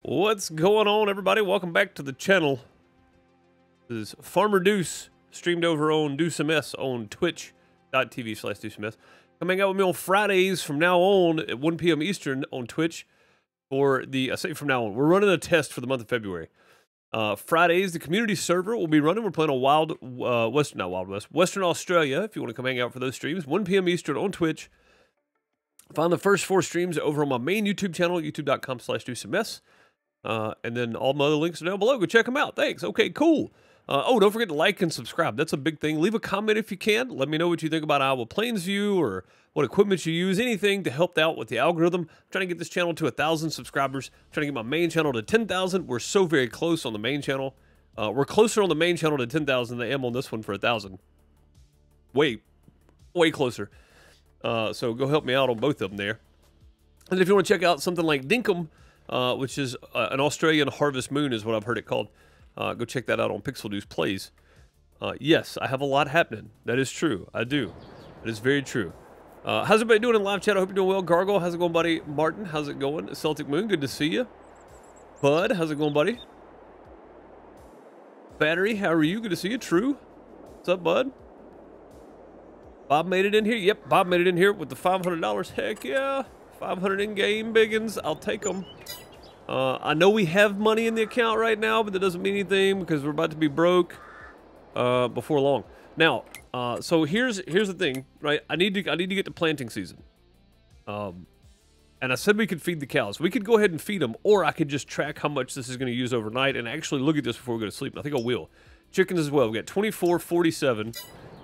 What's going on, everybody? Welcome back to the channel. This is Farmer Deuce, streamed over on Deuce MS on twitch.tv/DeuceMS. Come hang out with me on Fridays from now on at 1 p.m. Eastern on Twitch for the, I say from now on, we're running a test for the month of February. Fridays, the community server will be running. We're playing on Western Australia, if you want to come hang out for those streams. 1 p.m. Eastern on Twitch. Find the first 4 streams over on my main YouTube channel, youtube.com/DeuceMS. And then all my other links are down below. Go check them out. Thanks. Okay, cool. Oh, don't forget to like and subscribe. That's a big thing. Leave a comment if you can. Let me know what you think about Iowa Plainsview or what equipment you use. Anything to help out with the algorithm. I'm trying to get this channel to 1,000 subscribers. I'm trying to get my main channel to 10,000. We're so very close on the main channel. We're closer on the main channel to 10,000 than I am on this one for 1,000. Way closer. So go help me out on both of them there. And if you want to check out something like Dinkum, which is an Australian harvest moon is what I've heard it called. Go check that out on Pixel Deuce Plays. Yes, I have a lot happening. That is true. I do. That is very true. How's everybody doing in live chat? I hope you're doing well. Gargle, how's it going, buddy? Martin, how's it going? Celtic Moon, good to see you. Bud, how's it going, buddy? Battery, how are you? Good to see you. True. What's up, bud? Bob made it in here. Yep, Bob made it in here with the $500. Heck yeah. 500 in-game biggins. I'll take them. I know we have money in the account right now, but that doesn't mean anything because we're about to be broke before long. Now, so here's the thing, right? I need to get to planting season. And I said we could feed the cows. We could go ahead and feed them, or I could just track how much this is going to use overnight and actually look at this before we go to sleep. And I think I will. Chickens as well. We got 24, 47,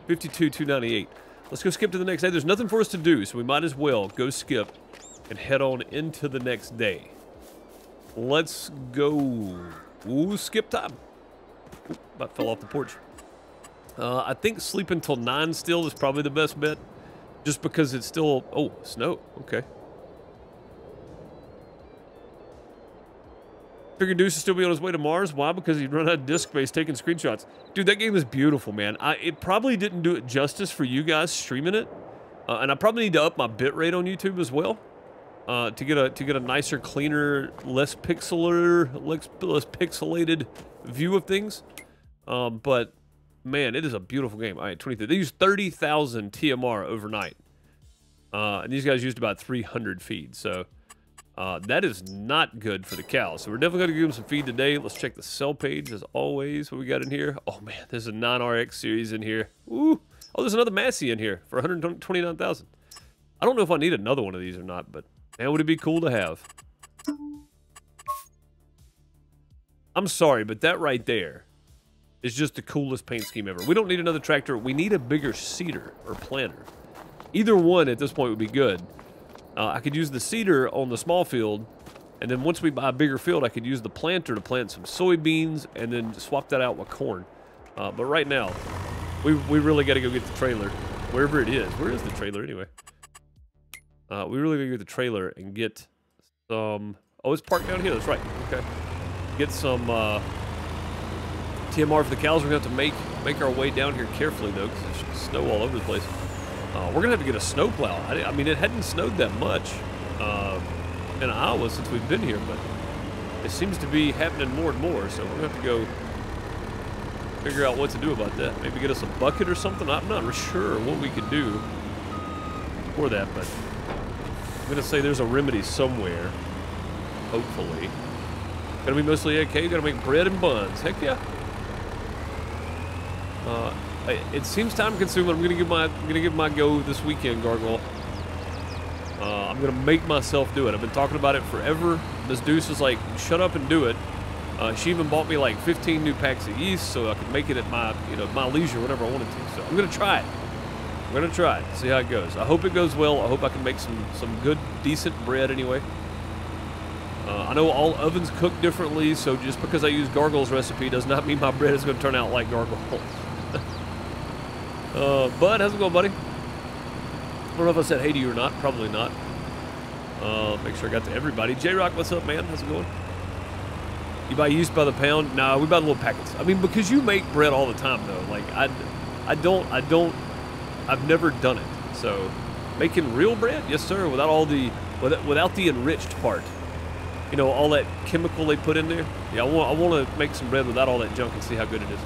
52, 298. Let's go skip to the next day. There's nothing for us to do, so we might as well go skip and head on into the next day. Let's go. Ooh, skip time. Ooh, about fell off the porch. I think sleeping till 9 still is probably the best bet. Just because it's still... Oh, snow. Okay. Figured Deuce would still be on his way to Mars. Why? Because he'd run out of disk space taking screenshots. Dude, that game is beautiful, man. It probably didn't do it justice for you guys streaming it. And I probably need to up my bitrate on YouTube as well. To get a nicer, cleaner, less pixelated view of things. But man, it is a beautiful game. All right, 23. They used 30,000 TMR overnight, and these guys used about 300 feed. So that is not good for the cows. So we're definitely going to give them some feed today. Let's check the sell page as always. What we got in here? Oh man, there's a 9RX series in here. Ooh. Oh, there's another Massey in here for 129,000. I don't know if I need another one of these or not, but. Man, would it be cool to have? I'm sorry, but that right there is just the coolest paint scheme ever. We don't need another tractor. We need a bigger seeder or planter. Either one at this point would be good. I could use the seeder on the small field, and then once we buy a bigger field, I could use the planter to plant some soybeans and then swap that out with corn. But right now, we really got to go get the trailer, wherever it is. Where is the trailer anyway? We really gotta get the trailer and get some... Oh, it's parked down here. That's right. Okay. Get some TMR for the cows. We're gonna have to make our way down here carefully though, because there's snow all over the place. We're gonna have to get a snowplow. I mean, it hadn't snowed that much in Iowa since we've been here, but it seems to be happening more and more. So we're gonna have to go figure out what to do about that. Maybe get us a bucket or something. I'm not sure what we could do for that, but. I'm gonna say there's a remedy somewhere. Hopefully. Gonna be mostly AK. Gonna make bread and buns. Heck yeah. It seems time consuming. I'm gonna give my go this weekend, Gargoyle. I'm gonna make myself do it. I've been talking about it forever. Miss Deuce is like, shut up and do it. She even bought me like 15 new packs of yeast so I could make it at my, my leisure whenever I wanted to. So I'm gonna try it. We're gonna try it, see how it goes. I hope it goes well. I hope I can make some good, decent bread anyway. I know all ovens cook differently, so just because I use Gargoyle's recipe does not mean my bread is gonna turn out like Gargoyle. Bud, how's it going, buddy? I don't know if I said hey to you or not. Probably not. Make sure I got to everybody. J-Rock, what's up, man? How's it going? You buy yeast by the pound? Nah, we buy little packets. I mean, because you make bread all the time, though. Like, I've never done it, so making real bread, yes sir, without the enriched part. You know, all that chemical they put in there. Yeah, I want to make some bread without all that junk and see how good it is.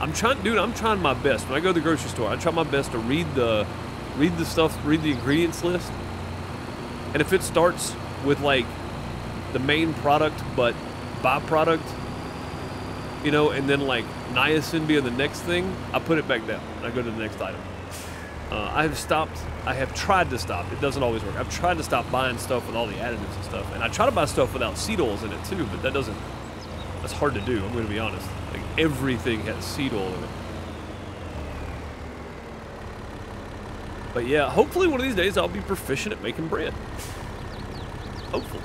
I'm trying my best. When I go to the grocery store, I try my best to read the ingredients list. And if it starts with like the main product but byproduct, you know, and then like niacin being the next thing, I put it back down and I go to the next item. I have tried to stop. It doesn't always work. I've tried to stop buying stuff with all the additives and stuff. And I try to buy stuff without seed oils in it too, but that's hard to do, I'm going to be honest. Like, everything has seed oil in it. But yeah, hopefully one of these days I'll be proficient at making bread. Hopefully.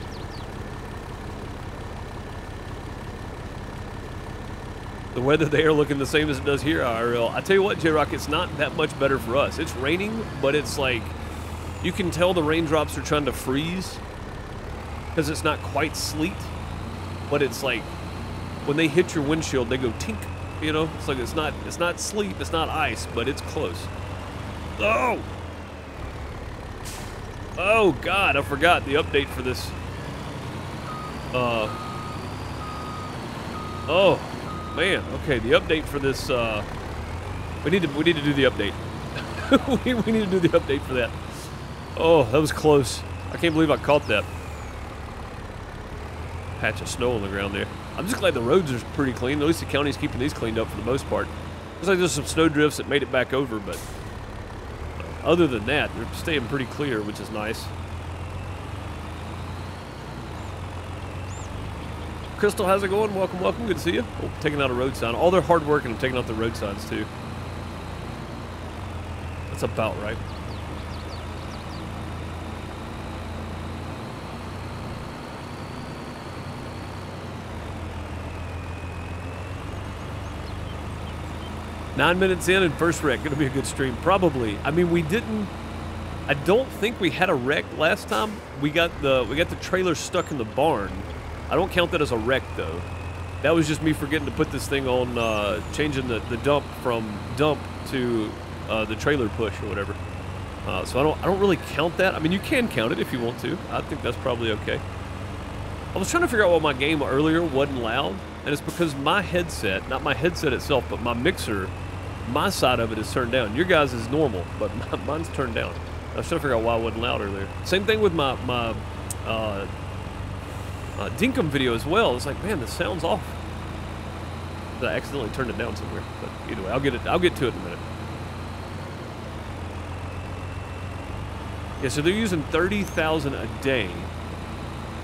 The weather there looking the same as it does here, IRL. I tell you what, J-Rock, it's not that much better for us. It's raining, but it's like, you can tell the raindrops are trying to freeze because it's not quite sleet, but it's like, when they hit your windshield, they go tink, you know? It's like, it's not sleet, it's not ice, but it's close. Oh! Oh, God, I forgot the update for this. Oh. Man, okay, the update for this, we need to do the update. we need to do the update for that. Oh, that was close. I can't believe I caught that. Patch of snow on the ground there. I'm just glad the roads are pretty clean. At least the county's keeping these cleaned up for the most part. Looks like there's some snow drifts that made it back over, but other than that, they're staying pretty clear, which is nice. Crystal, how's it going? Welcome, welcome. Good to see you. Oh, taking out a road sign. All their hard work and taking out the road signs, too. That's about right. Nine minutes in and first wreck. Gonna be a good stream. Probably. I mean, I don't think we had a wreck last time. We got the trailer stuck in the barn. I don't count that as a wreck, though. That was just me forgetting to put this thing on, changing the dump from dump to the trailer push or whatever. So I don't really count that. I mean, you can count it if you want to. I think that's probably okay. I was trying to figure out why my game earlier wasn't loud, and it's because my headset, not my headset itself, but my mixer, my side of it is turned down. Your guys is normal, but mine's turned down. I was trying to figure out why it wasn't loud earlier. Same thing with my Dinkum video as well. It's like, man, the sound's off. I accidentally turned it down somewhere. But either way, I'll get to it in a minute. Yeah, so they're using 30,000 a day.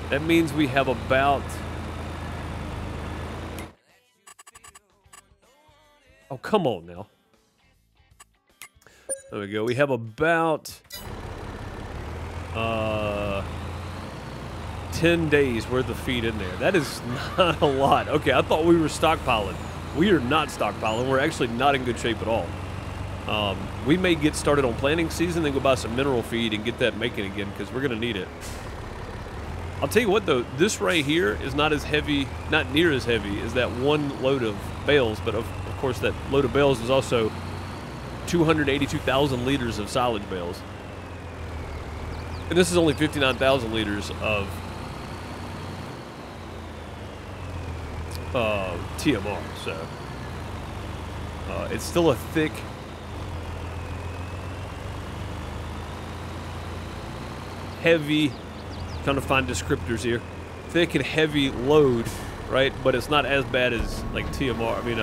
That means we have about... Oh, come on now. There we go. We have about 10 days worth of feed in there. That is not a lot. Okay, I thought we were stockpiling. We are not stockpiling. We're actually not in good shape at all. We may get started on planting season, then go buy some mineral feed and get that making again, because we're going to need it. I'll tell you what, though, this right here is not as heavy, not near as heavy as that one load of bales, but of course that load of bales is also 282,000 liters of silage bales. And this is only 59,000 liters of TMR, so it's still a thick, heavy, trying to find descriptors here, thick and heavy load, right? But it's not as bad as like TMR. I mean,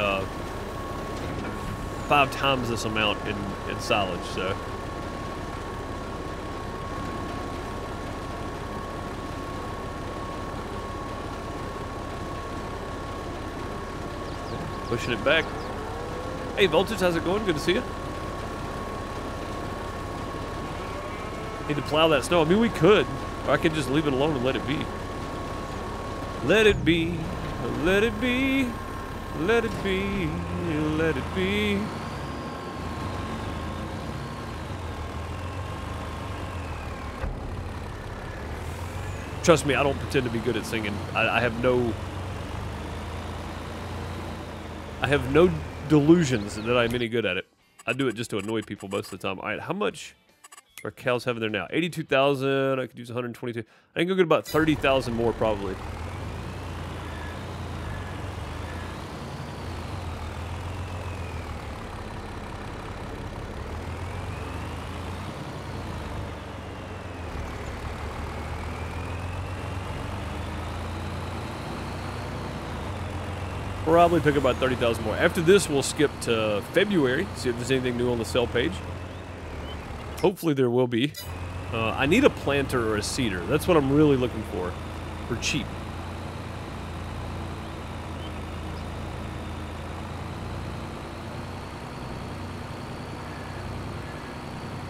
5 times this amount in silage, so. Pushing it back. Hey, Voltage, how's it going? Good to see you. Need to plow that snow. I mean, we could. Or I could just leave it alone and let it be. Let it be. Let it be. Let it be. Let it be. Trust me, I don't pretend to be good at singing. I have no delusions that I'm any good at it. I do it just to annoy people most of the time. All right, how much Our cows having there now? 82,000. I could use 122. I can go get about 30,000 more probably. Probably pick about 30,000 more. After this, we'll skip to February, see if there's anything new on the sell page. Hopefully there will be. I need a planter or a seeder. That's what I'm really looking for cheap.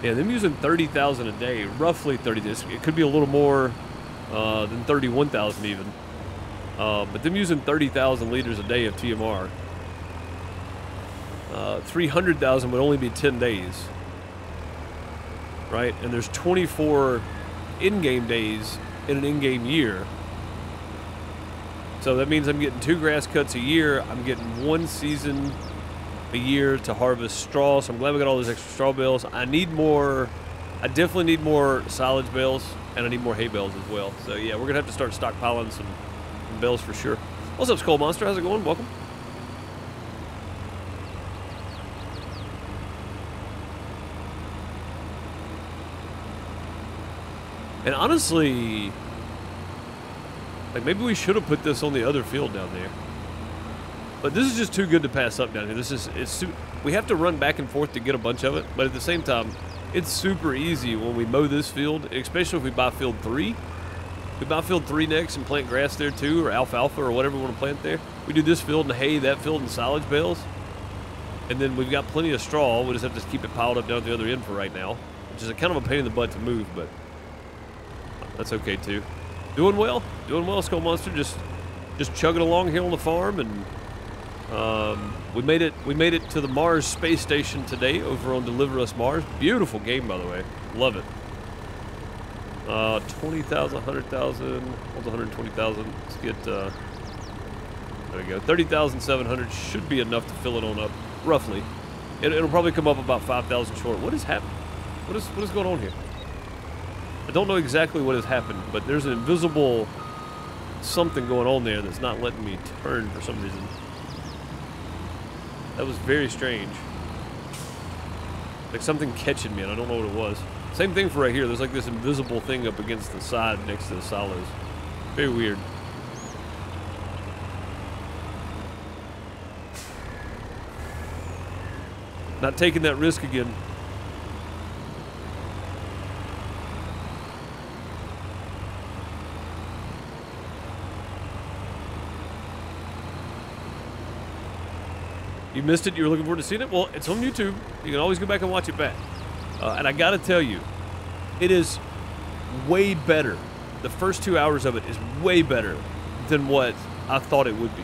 Yeah, them using 30,000 a day, roughly 30. It could be a little more than 31,000 even. But them using 30,000 liters a day of TMR, 300,000 would only be 10 days, right? And there's 24 in-game days in an in-game year. So that means I'm getting 2 grass cuts a year. I'm getting 1 season a year to harvest straw. So I'm glad we got all those extra straw bales. I need more. I definitely need more silage bales, and I need more hay bales as well. So yeah, we're gonna have to start stockpiling some bales for sure. What's up, Skull Monster? How's it going? Welcome. And honestly, like maybe we should have put this on the other field down there. But this is just too good to pass up down here. We have to run back and forth to get a bunch of it, but at the same time, it's super easy when we mow this field, especially if we buy field 3. We buy field 3 next and plant grass there too, or alfalfa, or whatever we want to plant there. We do this field and hay, that field and silage bales. And then we've got plenty of straw. We just have to keep it piled up down at the other end for right now, which is a kind of a pain in the butt to move, but that's okay too. Doing well, Skull Monster. Just chugging along here on the farm, and we made it to the Mars space station today over on Deliver Us Mars. Beautiful game, by the way. Love it. 20,000, 100,000, 120,000. Let's get, there we go. 30,700 should be enough to fill it on up, roughly. It'll probably come up about 5,000 short. What has happened? What is going on here? I don't know exactly what has happened, but there's an invisible something going on there that's not letting me turn for some reason. That was very strange. Like something catching me, and I don't know what it was. Same thing for right here. There's like this invisible thing up against the side next to the silos. Very weird. Not taking that risk again. You missed it? You were looking forward to seeing it? Well, it's on YouTube. You can always go back and watch it back. And I gotta tell you, it is way better. The first 2 hours of it is way better than what I thought it would be.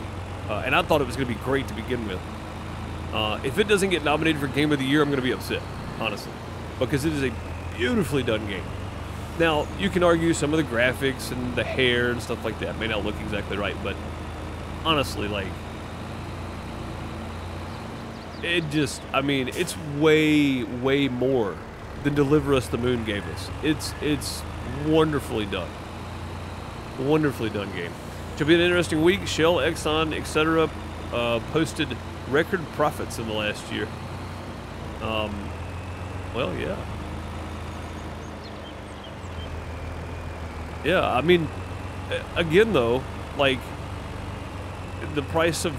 And I thought it was gonna be great to begin with. If it doesn't get nominated for Game of the Year, I'm gonna be upset, honestly. Because it is a beautifully done game. Now, you can argue some of the graphics and the hair and stuff like that may not look exactly right, but honestly, like, it just, I mean, it's way, way more than Deliver Us the Moon gave us. It's wonderfully done. Wonderfully done game. Should be an interesting week. Shell, Exxon, etc. Posted record profits in the last year. Well, yeah. Yeah, I mean, again, though, like, the price of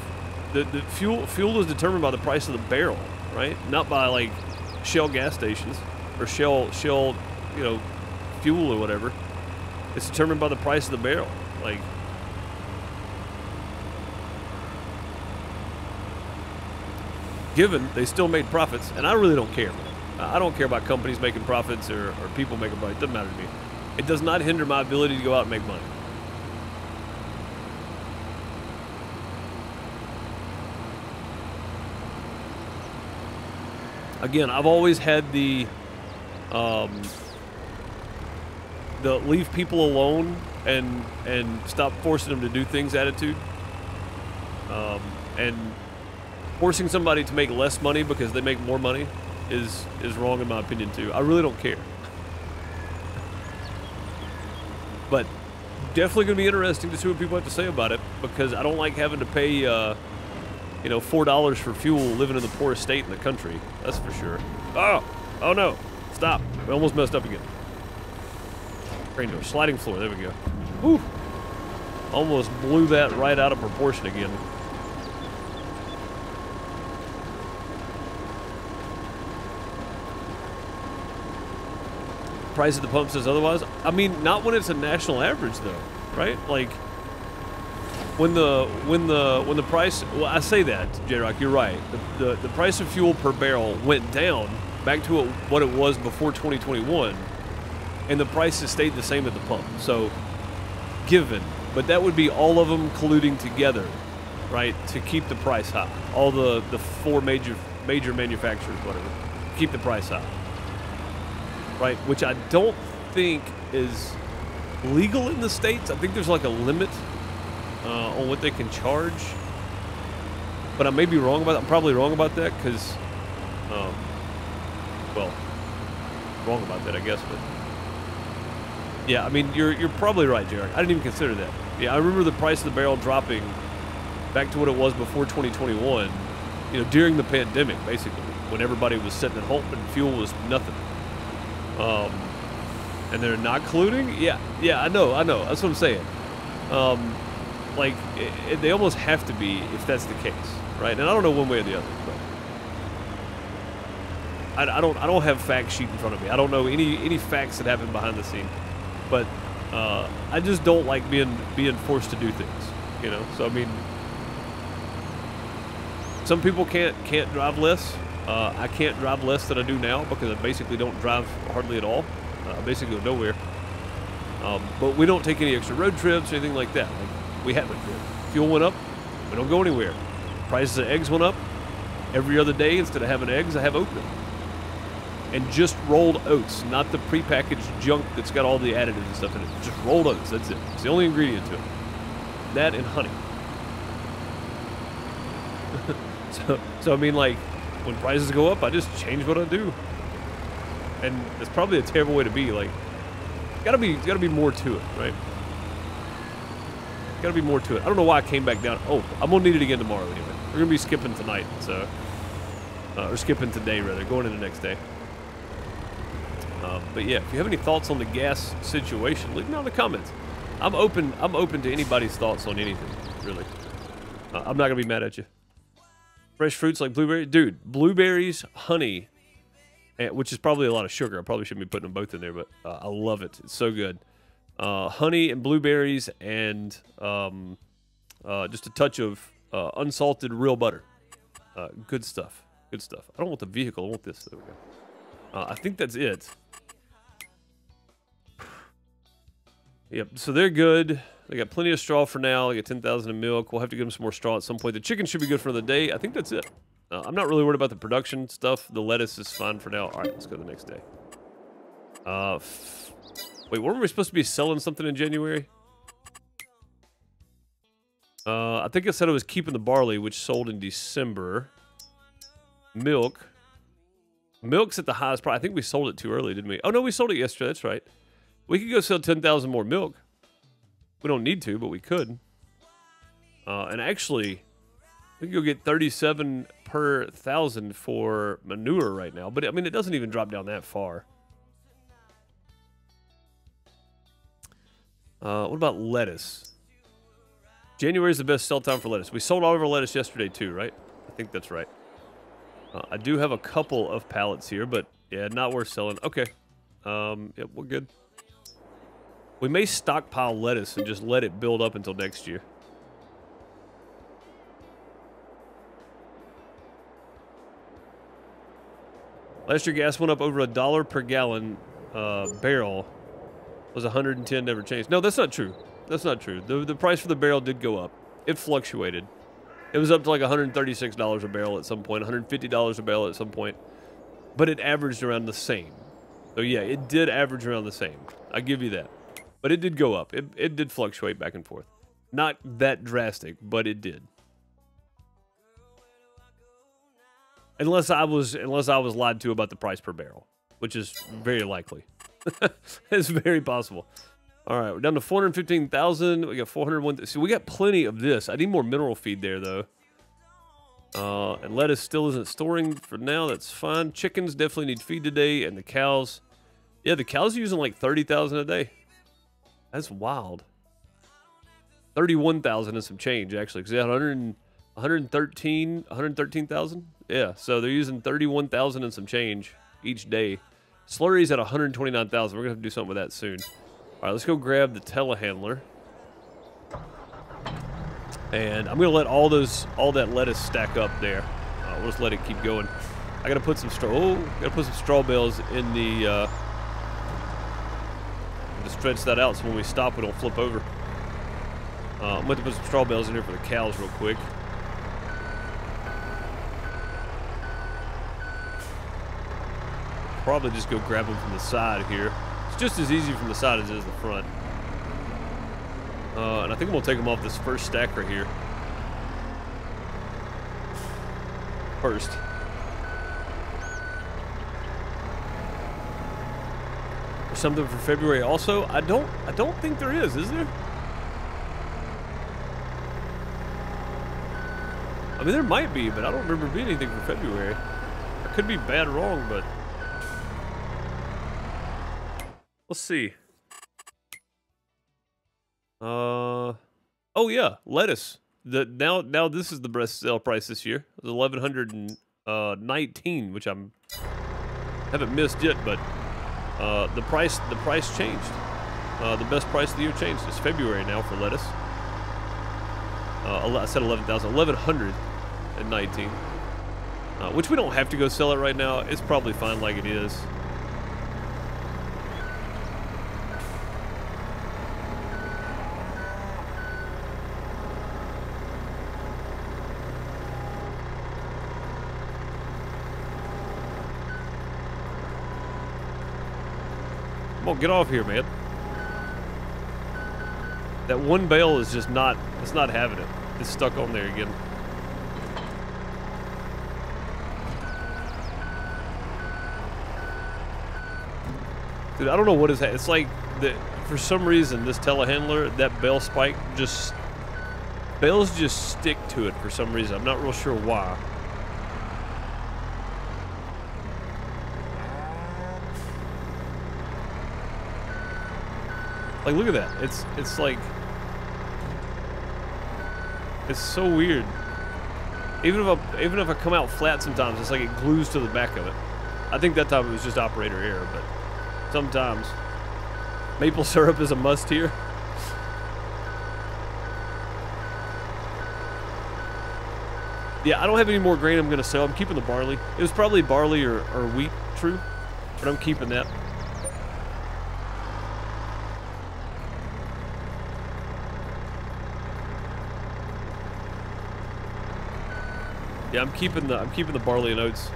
the fuel is determined by the price of the barrel, right? Not by like Shell gas stations or Shell, you know, fuel or whatever. It's determined by the price of the barrel. Like, given they still made profits, and I really don't care. I don't care about companies making profits or people making profits. It doesn't matter to me. It does not hinder my ability to go out and make money. Again, I've always had the leave people alone and stop forcing them to do things attitude. And forcing somebody to make less money because they make more money is wrong in my opinion too. I really don't care. But definitely going to be interesting to see what people have to say about it, because I don't like having to pay, you know, $4 for fuel living in the poorest state in the country. That's for sure. Oh no, stop. We almost messed up again. Crane door, sliding floor, there we go. Whew. Almost blew that right out of proportion again. Price at the pump says otherwise. I mean, not when it's a national average though, right? Like when the price, well, I say that, J-Rock, you're right. The price of fuel per barrel went down back to what it was before 2021, and the prices stayed the same at the pump. So given, but that would be all of them colluding together, right, to keep the price high. All the four major manufacturers, whatever, keep the price high. Right, which I don't think is legal in the States. I think there's like a limit on what they can charge. But I may be wrong about that. I'm probably wrong about that because, well, wrong about that, I guess. But yeah, I mean, you're probably right, Jared. I didn't even consider that. Yeah, I remember the price of the barrel dropping back to what it was before 2021, you know, during the pandemic, basically, when everybody was sitting at home and fuel was nothing. And they're not colluding? Yeah, I know. That's what I'm saying. Like, they almost have to be if that's the case, right? And I don't know one way or the other, but I don't have fact sheet in front of me. I don't know any facts that happen behind the scene, but I just don't like being forced to do things, you know. So I mean, some people can't drive less. I can't drive less than I do now because I basically don't drive hardly at all. I basically go nowhere. But we don't take any extra road trips or anything like that. Like, we haven't. Fuel went up. We don't go anywhere. Prices of eggs went up. Every other day, instead of having eggs, I have oatmeal. And just rolled oats, not the prepackaged junk that's got all the additives and stuff in it. Just rolled oats. That's it. It's the only ingredient to it. That and honey. So I mean, like, when prices go up, I just change what I do. And it's probably a terrible way to be. Like, gotta be more to it, right? Gotta be more to it. I don't know why I came back down. Oh, I'm gonna need it again tomorrow anyway. We're gonna be skipping tonight, so or skipping today rather, going into the next day. But yeah, if you have any thoughts on the gas situation, leave them down in the comments. I'm open to anybody's thoughts on anything, really. I'm not gonna be mad at you. Fresh fruits like blueberries, dude. Blueberries, honey, which is probably a lot of sugar. I probably shouldn't be putting them both in there, but I love it. It's so good. Honey and blueberries and just a touch of unsalted real butter. Good stuff. Good stuff. I don't want the vehicle. I want this. There we go. I think that's it. Yep. So they're good. They got plenty of straw for now. They got 10,000 of milk. We'll have to give them some more straw at some point. The chicken should be good for the day. I think that's it. I'm not really worried about the production stuff. The lettuce is fine for now. All right, let's go to the next day. Wait, weren't we supposed to be selling something in January? I think I said I was keeping the barley, which sold in December. Milk. Milk's at the highest price. I think we sold it too early, didn't we? Oh, no, we sold it yesterday. That's right. We could go sell 10,000 more milk. We don't need to, but we could. And actually, we can go get 37 per 1,000 for manure right now. But, I mean, it doesn't even drop down that far. What about lettuce? January is the best sell time for lettuce. We sold all of our lettuce yesterday, too, right? I think that's right. I do have a couple of pallets here, but, yeah, not worth selling. Okay. Yep, we're good. We may stockpile lettuce and just let it build up until next year. Last year, gas went up over $1 per gallon barrel. Was 110, never changed. No, that's not true. That's not true. The price for the barrel did go up. It fluctuated. It was up to like $136 a barrel at some point, $150 a barrel at some point. But it averaged around the same. So yeah, it did average around the same. I give you that. But it did go up. It did fluctuate back and forth. Not that drastic, but it did. Unless I was lied to about the price per barrel, which is very likely. It's very possible. All right, we're down to 415,000. We got 401. See, we got plenty of this. I need more mineral feed there, though. And lettuce still isn't storing for now. That's fine. Chickens definitely need feed today, and the cows. Yeah, the cows are using like 30,000 a day. That's wild. 31,000 and some change, actually, because they had 113,000. Yeah, so they're using 31,000 and some change each day. Slurry's at 129,000. We're gonna have to do something with that soon. All right, let's go grab the telehandler, and I'm gonna let all that lettuce stack up there. We'll just let it keep going. I gotta put some straw. Oh, gotta put some straw bales in the. To stretch that out so when we stop, we don't flip over. I'm going to put some straw bales in here for the cows real quick. Probably just go grab them from the side here. It's just as easy from the side as it is the front. And I think I'm going to take them off this first stack right here. First. There's something for February also? I don't think there is there? I mean, there might be, but I don't remember being anything for February. I could be bad wrong, but let's see. Oh yeah, lettuce. Now this is the best sale price this year. It was 1,119, which haven't missed yet, but the price changed. The best price of the year changed. It's February now for lettuce. I said 11,000, 1,119, which we don't have to go sell it right now. It's probably fine like it is. Come on, get off here, man. That one bale is just not, it's not having it. It's stuck on there again. Dude, I don't know what is that. It's like, for some reason, this telehandler, that bale spike bales just stick to it for some reason. I'm not real sure why. Like, look at that. It's like, it's so weird. Even if I come out flat sometimes, it's like it glues to the back of it. I think that time it was just operator error, but sometimes maple syrup is a must here. Yeah, I don't have any more grain I'm gonna sell. I'm keeping the barley. It was probably barley or wheat, true, but I'm keeping that. Yeah, I'm keeping the barley and oats.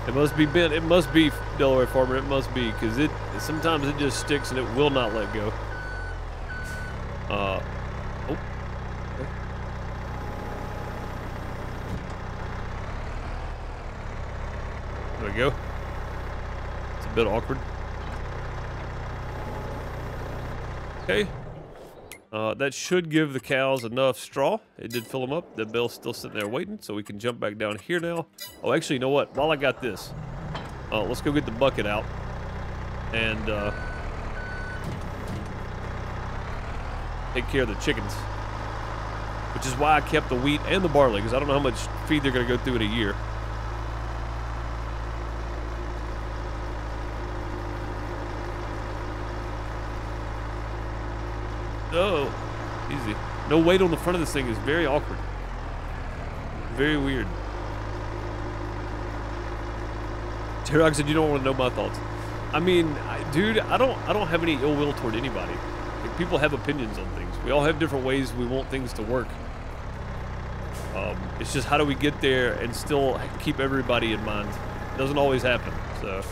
It must be bent. It must be Delaware Farmer. It must be, because sometimes it just sticks and it will not let go. Oh. Okay. There we go. It's a bit awkward. Okay. That should give the cows enough straw. It did fill them up. The bale's still sitting there waiting, so we can jump back down here now. Oh, actually, you know what? While I got this, let's go get the bucket out and take care of the chickens. Which is why I kept the wheat and the barley, because I don't know how much feed they're going to go through in a year. Oh, easy. No weight on the front of this thing is very awkward. Very weird. T-Rock said you don't want to know my thoughts. I mean, dude, I don't have any ill will toward anybody. Like, people have opinions on things. We all have different ways we want things to work. It's just how do we get there and still keep everybody in mind. It doesn't always happen, so.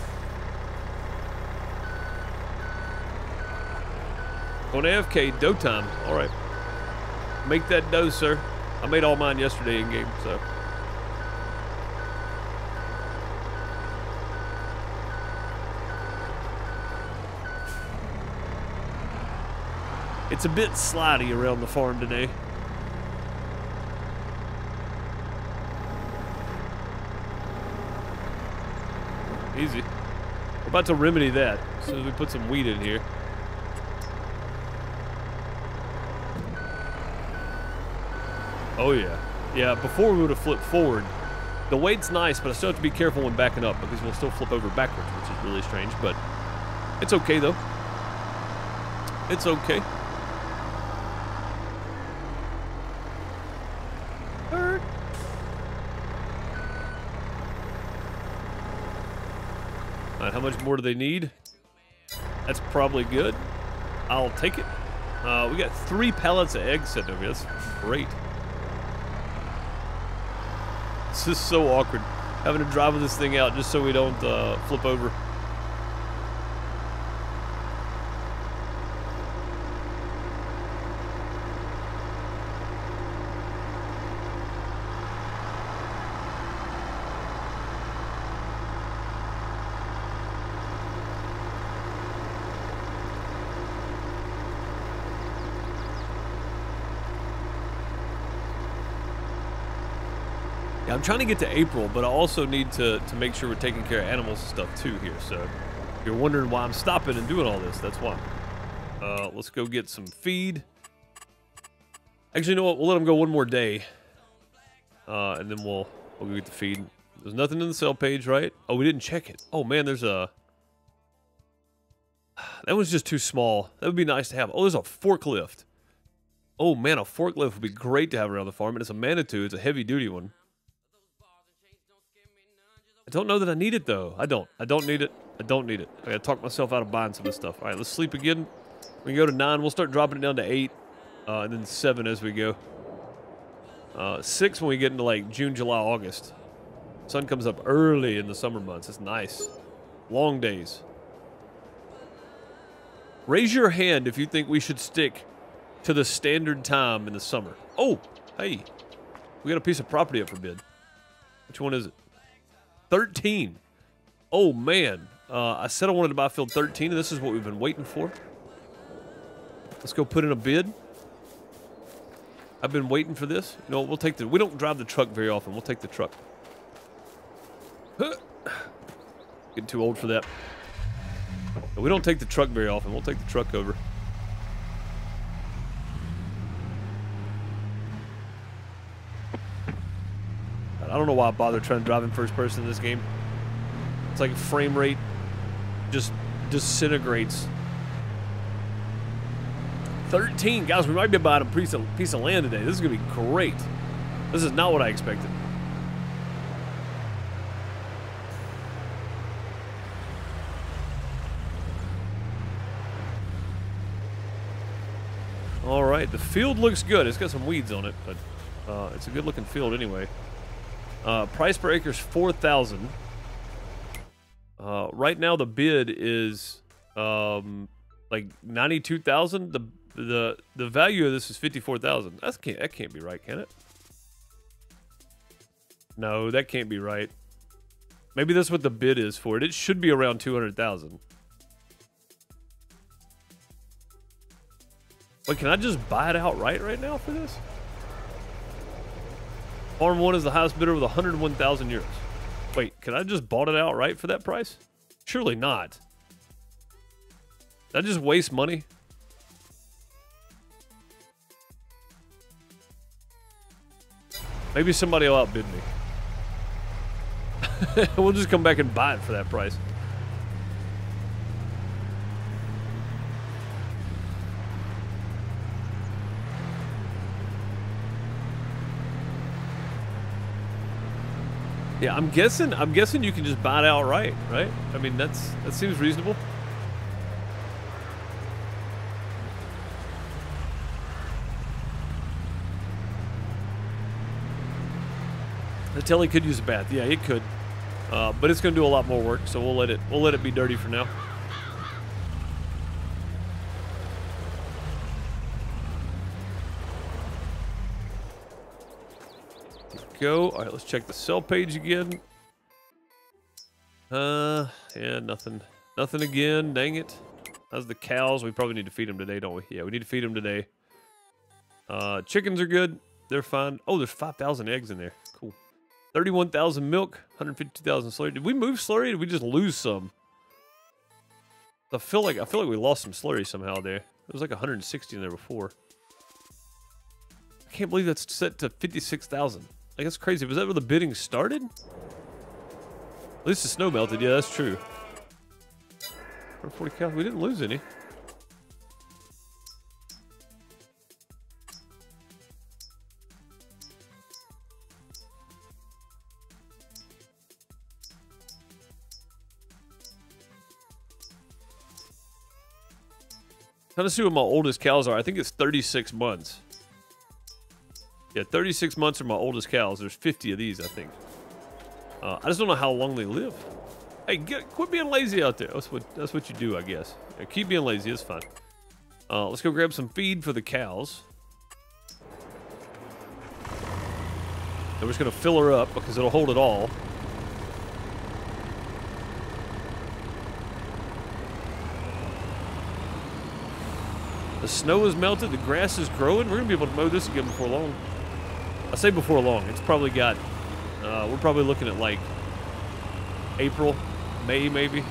On AFK, dough time. All right. Make that dough, sir. I made all mine yesterday in game, so. It's a bit slidey around the farm today. Easy. We're about to remedy that as soon as we put some wheat in here. Oh yeah. Yeah, before we would have flipped forward. The weight's nice, but I still have to be careful when backing up because we'll still flip over backwards, which is really strange, but it's okay though. It's okay. Alright, how much more do they need? That's probably good. I'll take it. We got 3 pallets of eggs sitting over here. That's great. This is so awkward, having to drive this thing out just so we don't flip over. Yeah, I'm trying to get to April, but I also need to make sure we're taking care of animals and stuff too here. So if you're wondering why I'm stopping and doing all this, that's why. Let's go get some feed. Actually, you know what? We'll let them go one more day. And then we'll go get the feed. There's nothing in the sell page, right? Oh, we didn't check it. Oh, man, there's a... That was just too small. That would be nice to have. Oh, there's a forklift. Oh, man, a forklift would be great to have around the farm. And it's a Manitou. It's a heavy-duty one. I don't know that I need it, though. I don't need it. I don't need it. I gotta talk myself out of buying some of this stuff. All right, let's sleep again. We can go to 9. We'll start dropping it down to 8. And then 7 as we go. 6 when we get into, like, June, July, August. Sun comes up early in the summer months. It's nice. Long days. Raise your hand if you think we should stick to the standard time in the summer. Oh, hey. We got a piece of property up for bid. Which one is it? 13. Oh, man. I said I wanted to buy field 13, and this is what we've been waiting for. Let's go put in a bid. I've been waiting for this. You know, we'll take the... We don't drive the truck very often. We'll take the truck. Huh. Getting too old for that. But we don't take the truck very often. We'll take the truck over. I don't know why I bother trying to drive in first person in this game. It's like frame rate just disintegrates. 13. Guys, we might be buying a piece of land today. This is going to be great. This is not what I expected. All right, the field looks good. It's got some weeds on it, but it's a good-looking field anyway. Price per acre is $4,000. Right now the bid is like $92,000. The value of this is $54,000. That can't be right, can it? No, that can't be right. Maybe that's what the bid is for it. It should be around $200,000. Wait, can I just buy it outright right now for this? Farm 1 is the highest bidder with 101,000 euros. Wait, can I just bought it outright for that price? Surely not. Did I just waste money? Maybe somebody will outbid me. We'll just come back and buy it for that price. Yeah, I'm guessing you can just buy it outright, right? I mean, that seems reasonable. The telly could use a bath. Yeah, it could. But it's going to do a lot more work, so we'll let it be dirty for now. Go. All right, let's check the sell page again. Yeah, nothing again. Dang it. How's the cows? We probably need to feed them today, don't we? Yeah, we need to feed them today. Chickens are good. They're fine. Oh, there's 5,000 eggs in there. Cool. 31,000 milk, 152,000 slurry. Did we move slurry or did we just lose some? I feel like we lost some slurry somehow there. It was like 160 in there before. I can't believe that's set to 56,000. Like, that's crazy. Was that where the bidding started? At least the snow melted. Yeah, that's true. 140 cows. We didn't lose any. Trying to see what my oldest cows are. I think it's 36 months. Yeah, 36 months are my oldest cows. There's 50 of these, I think. I just don't know how long they live. Hey, quit being lazy out there. That's what you do, I guess. Yeah, keep being lazy. It's fine. Let's go grab some feed for the cows. And we're just going to fill her up because it'll hold it all. The snow is melted. The grass is growing. We're going to be able to mow this again before long. I say before long. It's probably got... we're probably looking at like April, May maybe.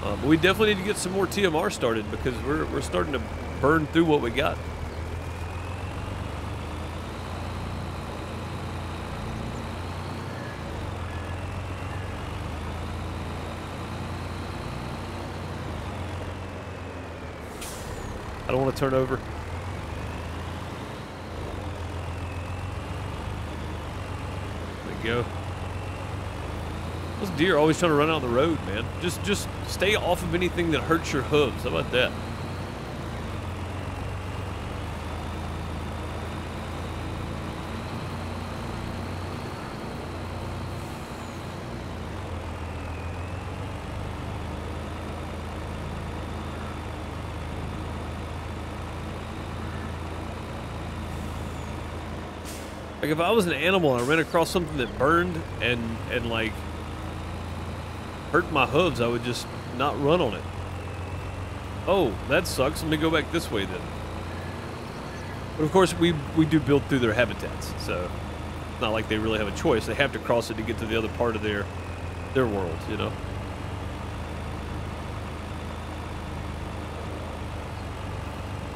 But we definitely need to get some more TMR started because we're starting to burn through what we got. I don't want to turn over. There we go. Those deer are always trying to run out on the road, man. Just stay off of anything that hurts your hooves. How about that? Like if I was an animal and I ran across something that burned and like hurt my hooves, I would just not run on it. Oh, that sucks. Let me go back this way then. But of course we do build through their habitats, so it's not like they really have a choice. They have to cross it to get to the other part of their world, you know.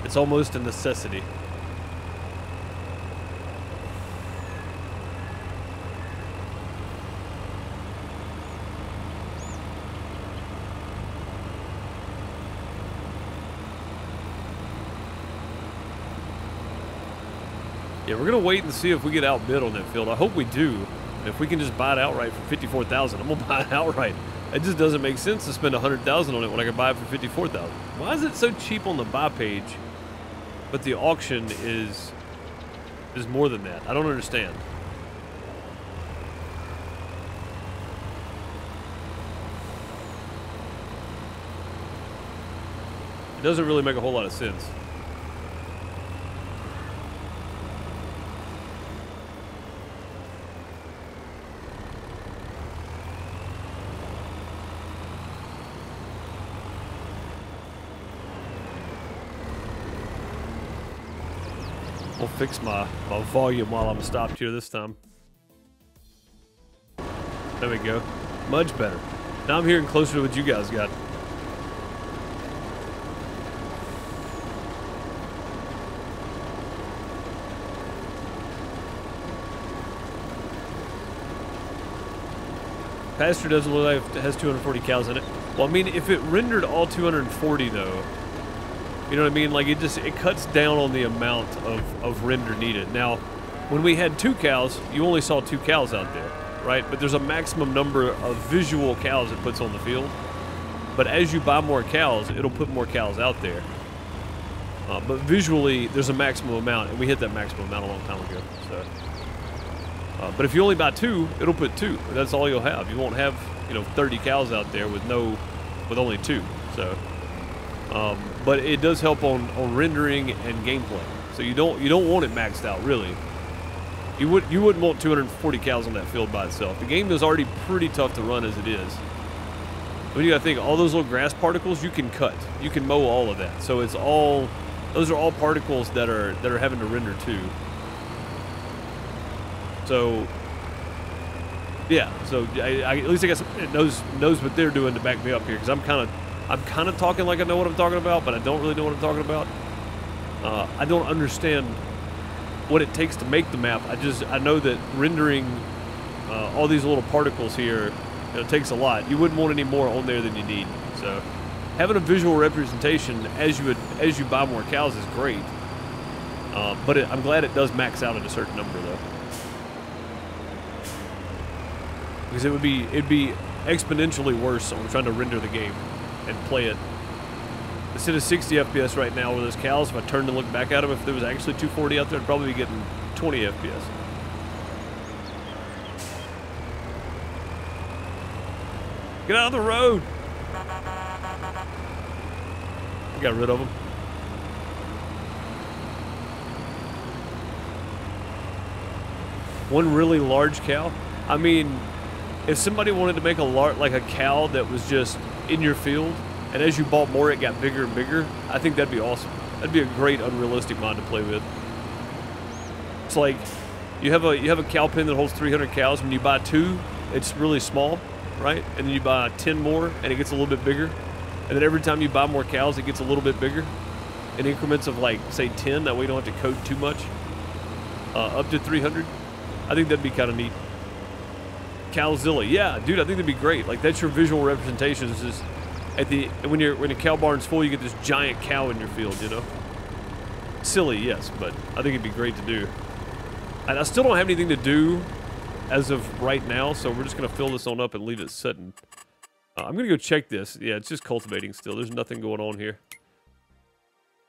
It's almost a necessity. Yeah, we're going to wait and see if we get outbid on that field. I hope we do. And if we can just buy it outright for $54,000, I'm going to buy it outright. It just doesn't make sense to spend $100,000 on it when I can buy it for $54,000. Why is it so cheap on the buy page, but the auction is more than that? I don't understand. It doesn't really make a whole lot of sense. We'll fix my volume while I'm stopped here this time. There we go. Much better. Now I'm hearing closer to what you guys got. Pasture doesn't look like it has 240 cows in it. Well, I mean, if it rendered all 240 though, you know what I mean? Like it cuts down on the amount of render needed. Now, when we had 2 cows, you only saw 2 cows out there, right? But there's a maximum number of visual cows it puts on the field. But as you buy more cows, it'll put more cows out there. But visually, there's a maximum amount, and we hit that maximum amount a long time ago. So, but if you only buy 2, it'll put 2. That's all you'll have. You won't have, 30 cows out there with only 2. So. But it does help on rendering and gameplay. So you don't want it maxed out, really. You wouldn't want 240 cows on that field by itself. The game is already pretty tough to run as it is. When you gotta think, all those little grass particles you can cut. You can mow all of that. So it's all, those are all particles that are having to render too. So yeah, so at least I guess it knows what they're doing to back me up here, because I'm kind of talking like I know what I'm talking about, but I don't really know what I'm talking about. I don't understand what it takes to make the map. I know that rendering all these little particles here, it takes a lot. You wouldn't want any more on there than you need. So having a visual representation as you buy more cows is great. But I'm glad it does max out at a certain number though. Because it'd be exponentially worse on trying to render the game and play it. Instead of 60 FPS right now with those cows, if I turned to look back at them, if there was actually 240 out there, I'd probably be getting 20 FPS. Get out of the road! I got rid of them. One really large cow? I mean, if somebody wanted to make a cow that was just in your field, and as you bought more, it got bigger and bigger, I think that'd be awesome. That'd be a great unrealistic mod to play with. It's like you have a cow pen that holds 300 cows. When you buy 2, it's really small, right? And then you buy 10 more, and it gets a little bit bigger. And then every time you buy more cows, it gets a little bit bigger in increments of like say 10. That way you don't have to code too much. Up to 300. I think that'd be kind of neat. Cowzilla, yeah, dude, I think that'd be great. Like that's your visual representation. Is just when a cow barn's full, you get this giant cow in your field. You know, silly, yes, but I think it'd be great to do. And I still don't have anything to do as of right now, so we're just gonna fill this on up and leave it sitting. I'm gonna go check this. Yeah, it's just cultivating still. There's nothing going on here.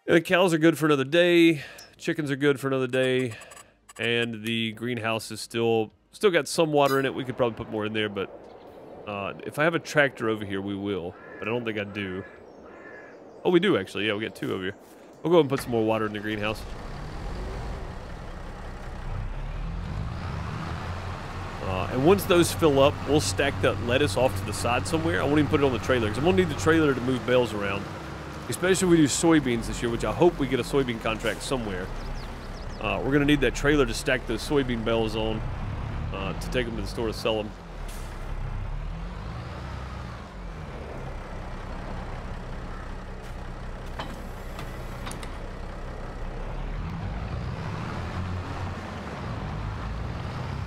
And the cows are good for another day. Chickens are good for another day, and the greenhouse is still got some water in it. We could probably put more in there, but if I have a tractor over here, we will. But I don't think I do. Oh, we do actually. Yeah, we got 2 over here. We'll go ahead and put some more water in the greenhouse. And once those fill up, we'll stack that lettuce off to the side somewhere. I won't even put it on the trailer, because I'm going to need the trailer to move bales around. Especially if we do soybeans this year, which I hope we get a soybean contract somewhere. We're going to need that trailer to stack those soybean bales on to take them to the store to sell them.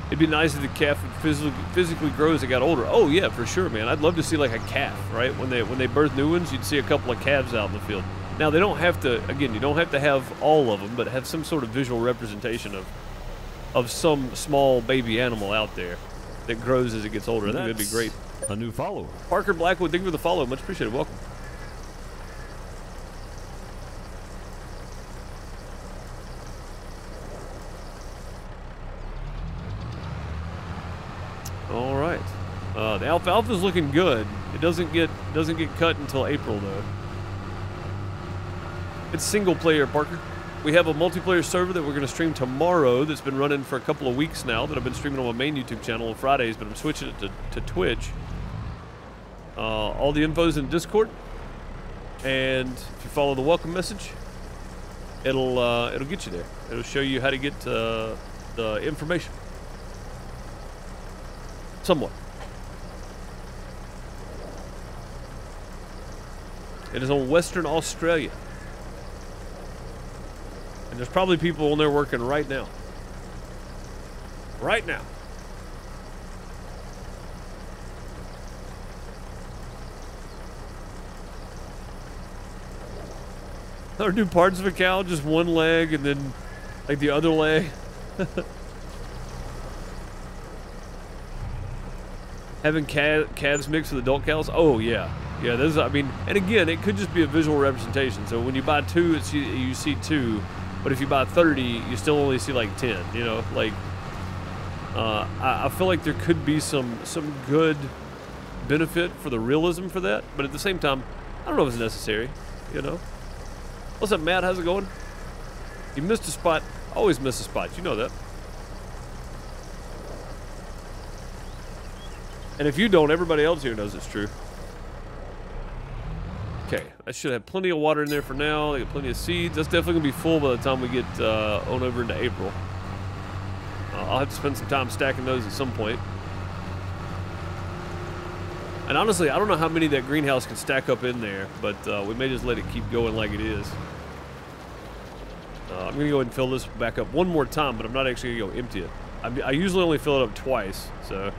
It'd be nice if the calf would physically grow as it got older. Oh yeah, for sure, man. I'd love to see like a calf, right? When they birth new ones, you'd see a couple of calves out in the field. Now they don't have to. Again, you don't have to have all of them, but have some sort of visual representation of some small baby animal out there that grows as it gets older. I think that'd be great. A new follower. Parker Blackwood, thank you for the follow. Much appreciated. Welcome. All right. The alfalfa's looking good. It doesn't get cut until April though. It's single player, Parker. We have a multiplayer server that we're going to stream tomorrow that's been running for a couple of weeks now, that I've been streaming on my main YouTube channel on Fridays, but I'm switching it to Twitch. All the info's in Discord, and if you follow the welcome message, it'll get you there. It'll show you how to get the information. Somewhat. It is on Western Australia. And there's probably people on there working right now. Right now. Or do parts of a cow, just one leg and then like the other leg. Having calves mixed with adult cows? Oh yeah. Yeah, this is, I mean, and again, it could just be a visual representation. So when you buy 2, you see 2. But if you buy 30, you still only see like 10, you know? Like, I feel like there could be some good benefit for the realism for that. But at the same time, I don't know if it's necessary, you know? What's up, Matt? How's it going? You missed a spot. Always miss a spot. You know that. And if you don't, everybody else here knows it's true. Okay, I should have plenty of water in there for now. They got plenty of seeds. That's definitely gonna be full by the time we get on over into April. I'll have to spend some time stacking those at some point. And honestly, I don't know how many that greenhouse can stack up in there, but we may just let it keep going like it is. I'm gonna go ahead and fill this back up one more time, but I'm not actually gonna go empty it. I usually only fill it up twice, so.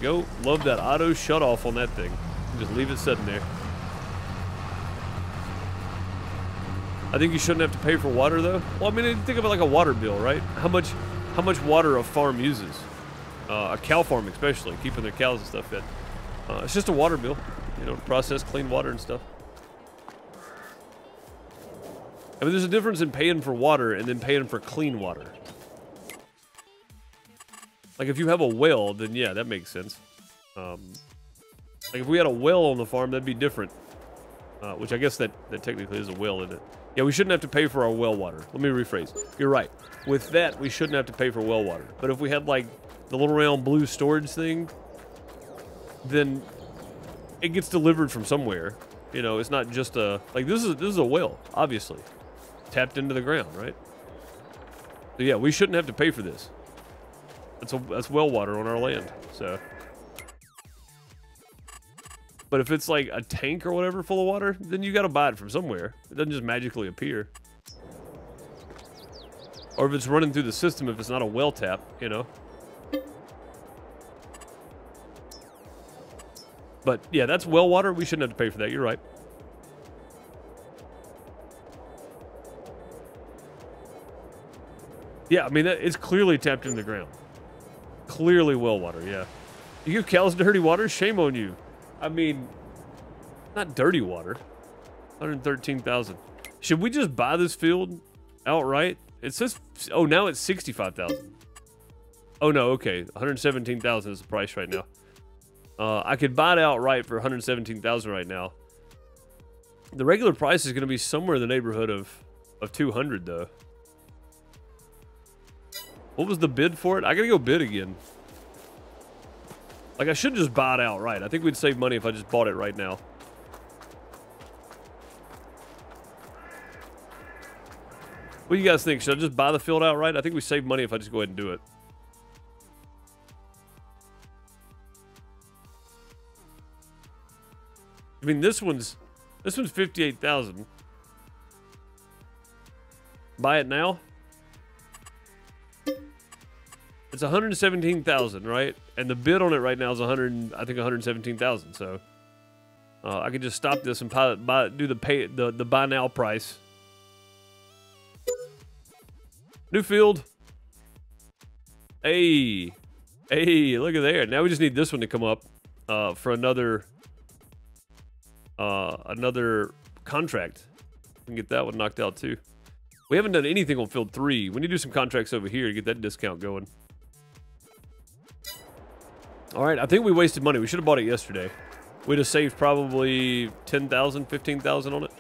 Go. Love that auto shut off on that thing. Just leave it sitting there. I think you shouldn't have to pay for water though. Well, I mean, think of it like a water bill, right? How much water a farm uses, a cow farm especially, keeping their cows and stuff fed. It's just a water bill, you know, to process clean water and stuff. I mean, there's a difference in paying for water and then paying for clean water. Like if you have a well, then yeah, that makes sense. Like if we had a well on the farm, that'd be different. Which I guess that technically is a well, isn't it? Yeah, we shouldn't have to pay for our well water. Let me rephrase. You're right. With that, we shouldn't have to pay for well water. But if we had like the little round blue storage thing, then it gets delivered from somewhere. You know, it's not just a like this is a well, obviously. Tapped into the ground, right? So yeah, we shouldn't have to pay for this. That's well water on our land. So but if it's like a tank or whatever full of water, then you got to buy it from somewhere. It doesn't just magically appear. Or if it's running through the system, if it's not a well tap, you know. But yeah, that's well water. We shouldn't have to pay for that. You're right. Yeah, I mean, it's clearly tapped into the ground. Clearly well water, yeah. You give cows dirty water? Shame on you. I mean, not dirty water. 113,000. Should we just buy this field outright? It says, oh, now it's 65,000. Oh no, okay, 117,000 is the price right now. I could buy it outright for 117,000 right now. The regular price is going to be somewhere in the neighborhood of 200 though. What was the bid for it? I gotta go bid again. Like, I should just buy it outright. I think we'd save money if I just bought it right now. What do you guys think? Should I just buy the field outright? I think we save money if I just go ahead and do it. I mean, this one's 58,000. Buy it now? It's 117,000, right? And the bid on it right now is I think 117,000. So I could just stop this and do the buy now price. New field. Hey, look at there. Now we just need this one to come up for another contract. We can get that one knocked out too. We haven't done anything on field 3. We need to do some contracts over here to get that discount going. All right, I think we wasted money. We should have bought it yesterday. We'd have saved probably 10,000, 15,000 on it,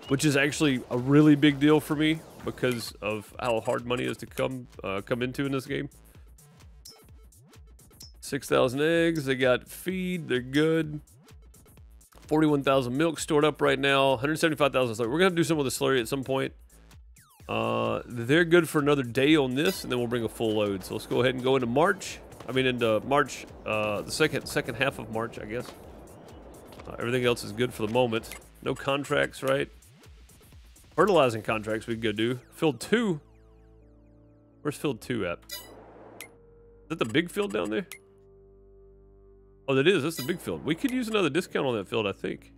which is actually a really big deal for me because of how hard money is to come into in this game. 6,000 eggs. They got feed. They're good. 41,000 milk stored up right now. 175,000 slurry. We're gonna do some of the slurry at some point. They're good for another day on this, and then we'll bring a full load. So let's go ahead and go into March. I mean, into March, the second half of March, I guess. Everything else is good for the moment. No contracts, right? Fertilizing contracts we can go do. Field 2. Where's field 2 at? Is that the big field down there? Oh, that is. That's the big field. We could use another discount on that field, I think.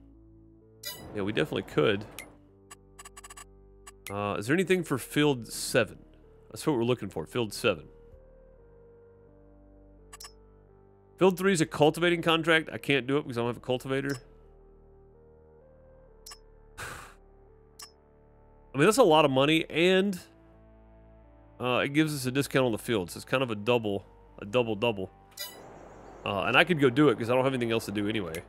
Yeah, we definitely could. Is there anything for field 7? That's what we're looking for. Field 7. Field 3 is a cultivating contract. I can't do it because I don't have a cultivator. I mean, that's a lot of money, and it gives us a discount on the field, so it's kind of a double. And I could go do it because I don't have anything else to do anyway.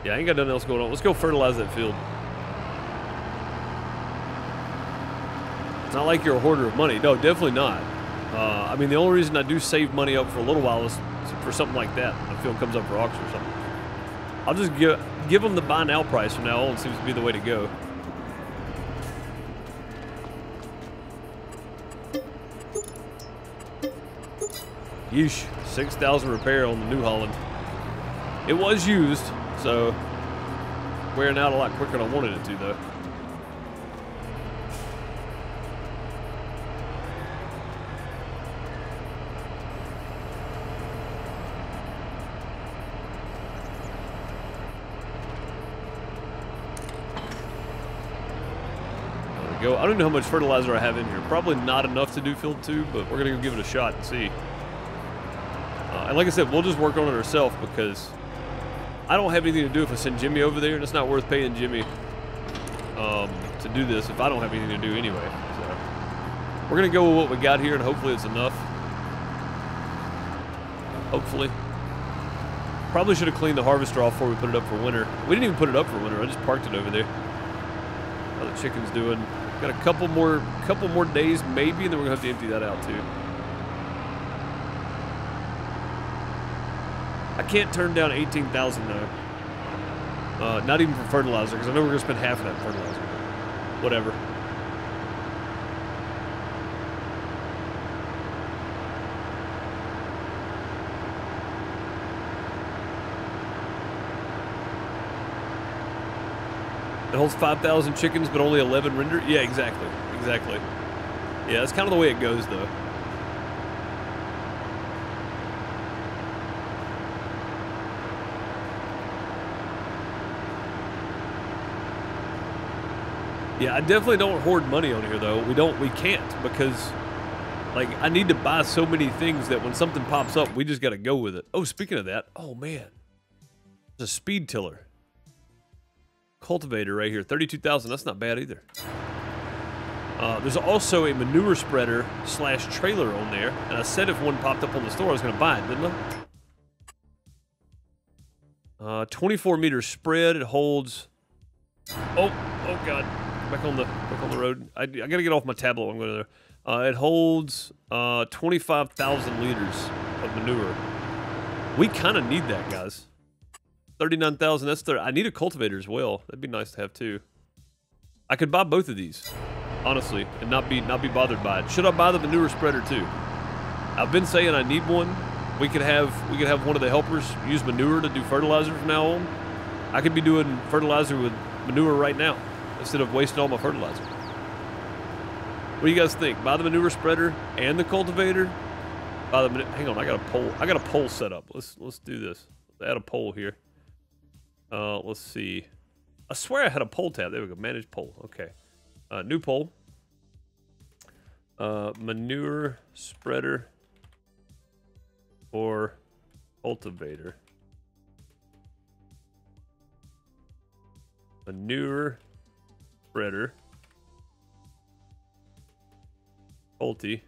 Yeah, I ain't got nothing else going on. Let's go fertilize that field. not like you're a hoarder of money. No, definitely not. I mean, the only reason I do save money up for a little while is for something like that. I feel it comes up for auction or something. I'll just give them the buy now price from now on. Seems to be the way to go. Yeesh, 6,000 repair on the New Holland. It was used, so wearing out a lot quicker than I wanted it to, though. There we go. I don't know how much fertilizer I have in here. Probably not enough to do field 2, but we're going to go give it a shot and see. And like I said, we'll just work on it ourselves because I don't have anything to do if I send Jimmy over there, and it's not worth paying Jimmy to do this if I don't have anything to do anyway. So we're going to go with what we got here, and hopefully it's enough. Hopefully. Probably should have cleaned the harvester off before we put it up for winter. We didn't even put it up for winter. I just parked it over there. How the chicken's doing. Got a couple more days maybe, and then we're going to have to empty that out too. I can't turn down 18,000 though. Not even for fertilizer, because I know we're gonna spend half of that in fertilizer. Whatever. It holds 5,000 chickens, but only 11 render. Yeah, exactly. Exactly. Yeah, that's kind of the way it goes, though. Yeah, I definitely don't hoard money on here, though. We can't, because, like, I need to buy so many things that when something pops up, we just got to go with it. Oh, speaking of that, oh, man. There's a speed tiller. Cultivator right here, 32,000. That's not bad either. There's also a manure spreader / trailer on there, and I said if one popped up on the store, I was going to buy it, didn't I? 24 meter spread. It holds... Oh, God. Back on the road. I gotta get off my tablet. I'm going to. It holds 25,000 liters of manure. We kind of need that, guys. 39,000. That's I need a cultivator as well. That'd be nice to have too. I could buy both of these, honestly, and not be bothered by it. Should I buy the manure spreader too? I've been saying I need one. We could have one of the helpers use manure to do fertilizer from now on. I could be doing fertilizer with manure right now, instead of wasting all my fertilizer. What do you guys think? Buy the manure spreader and the cultivator? Hang on, I got a pole. I got a pole set up. Let's do this. Let's add a pole here. Let's see. I swear I had a pole tab. There we go. Manage pole. Okay. New pole. Manure spreader or cultivator. Manure spreader, culti,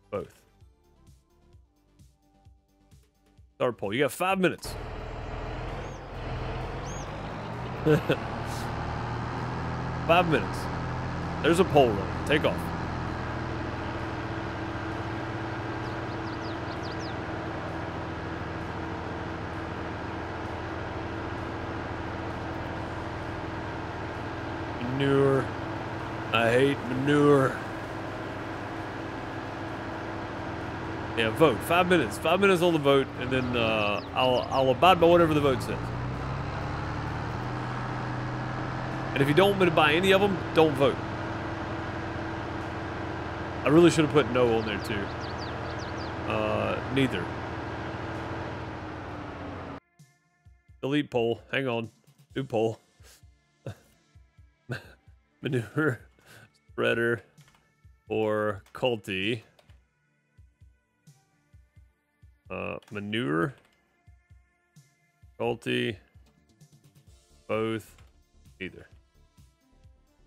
both. Start poll. You got 5 minutes. 5 minutes. There's a poll run. Take off. Manure. I hate manure. Yeah, vote. 5 minutes. 5 minutes on the vote, and then I'll abide by whatever the vote says. And if you don't want me to buy any of them, don't vote. I really should have put no on there too. Neither. Delete poll. Hang on. New poll. Manure spreader or culti. Manure, culti, both, either.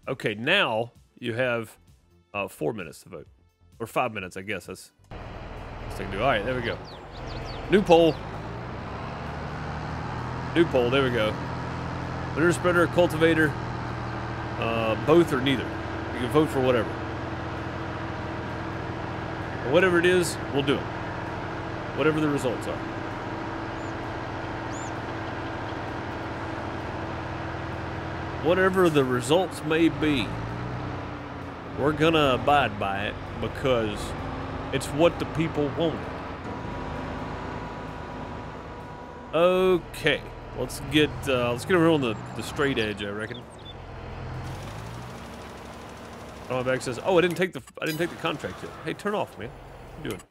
Okay, now you have 4 minutes to vote. Or 5 minutes, I guess. That's what I can do. All right, there we go. New poll. New poll, there we go. Manure spreader, cultivator. both or neither. You can vote for whatever. But whatever it is, we'll do it. Whatever the results are. Whatever the results may be, we're gonna abide by it because it's what the people want. Okay, let's get over on the straight edge, I reckon. I don't have access. Oh, I didn't take the contract yet. Hey, turn off, man. What are you doing?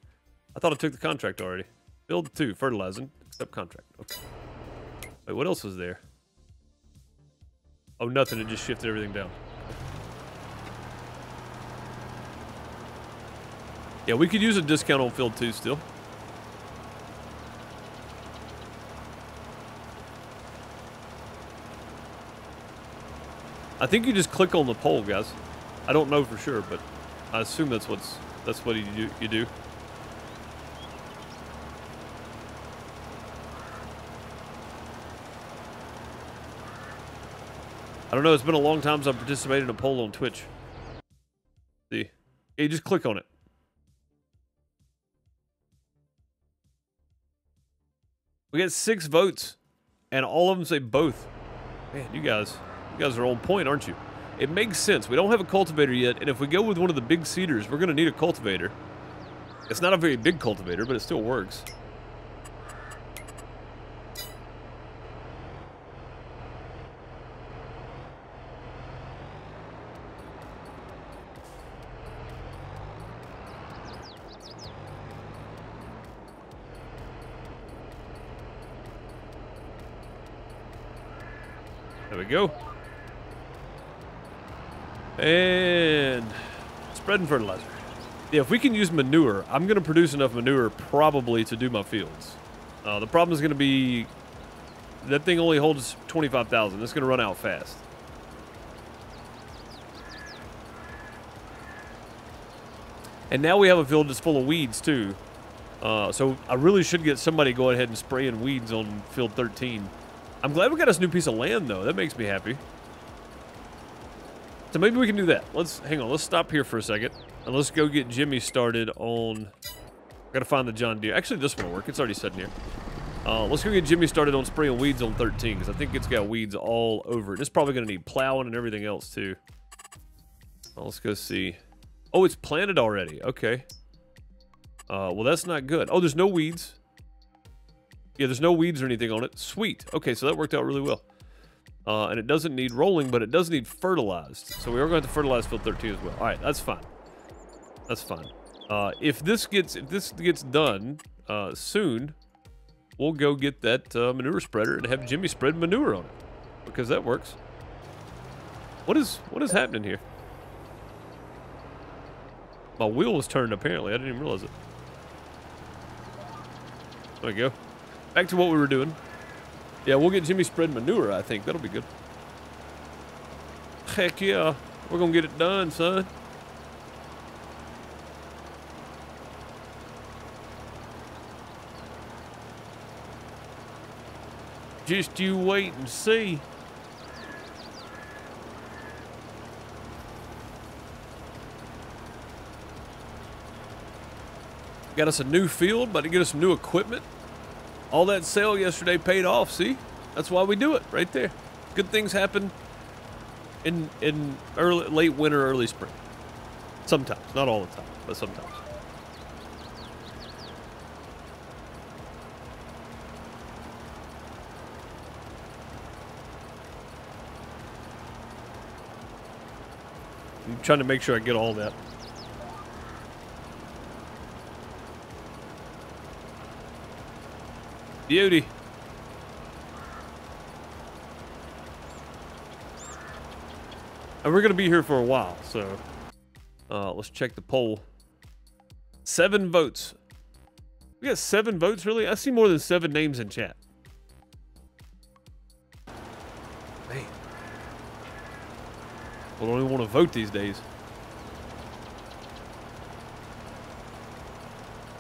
I thought I took the contract already. Build 2, fertilizing, accept contract. Okay. Wait, what else was there? Oh, nothing. It just shifted everything down. Yeah, we could use a discount on field 2 still. I think you just click on the poll, guys. I don't know for sure, but I assume that's what you do. I don't know. It's been a long time since I've participated in a poll on Twitch. See, yeah, you just click on it. We got 6 votes, and all of them say both. Man, you guys are on point, aren't you? It makes sense. We don't have a cultivator yet, and if we go with one of the big seeders, we're going to need a cultivator. It's not a very big cultivator, but it still works. There we go. And spreading fertilizer. Yeah, if we can use manure, I'm going to produce enough manure probably to do my fields. The problem is going to be that thing only holds 25,000. It's going to run out fast. And now we have a field that's full of weeds too. So I really should get somebody going ahead and spraying weeds on field 13. I'm glad we got us a new piece of land though. That makes me happy. So maybe we can do that. Hang on. Let's stop here for a second. And let's go get Jimmy started on... Gotta find the John Deere. Actually, this one will work. It's already sitting here. Let's go get Jimmy started on spraying weeds on 13, because I think it's got weeds all over it. It's probably going to need plowing and everything else, too. Let's go see. Oh, it's planted already. Okay. Well, that's not good. Oh, there's no weeds. Yeah, there's no weeds or anything on it. Sweet. Okay, so that worked out really well. And it doesn't need rolling, but it does need fertilized. So we are going to have to fertilize field 13 as well. All right, that's fine. That's fine. If this gets done soon, we'll go get that manure spreader and have Jimmy spread manure on it, because that works. What is happening here? My wheel was turned apparently. I didn't even realize it. There we go. Back to what we were doing. Yeah, we'll get Jimmy spread manure, I think. That'll be good. Heck yeah. We're going to get it done, son. Just you wait and see. Got us a new field, about to get us some new equipment. All that sale yesterday paid off, see? That's why we do it, right there. Good things happen in late winter, early spring. Sometimes, not all the time, but sometimes. I'm trying to make sure I get all that. Beauty. And we're going to be here for a while, so let's check the poll. 7 votes. We got 7 votes, really? I see more than 7 names in chat. Man. People don't even want to vote these days.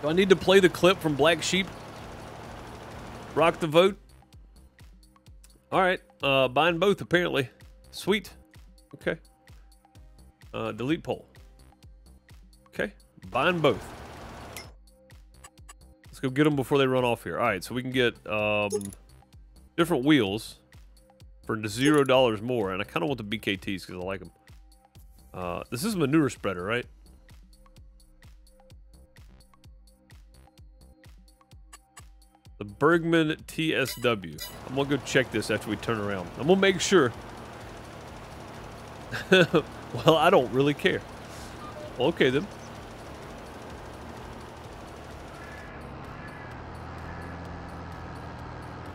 Do I need to play the clip from Black Sheep? Rock the vote. All right, buying both apparently. Sweet. Okay. Delete poll. Okay. Buying both. Let's go get them before they run off here. All right, so we can get different wheels for $0 more, and I kind of want the BKTs because I like them. This is a manure spreader, right? The Bergman TSW. I'm gonna go check this after we turn around. I'm gonna make sure. Well, I don't really care. Well, okay then.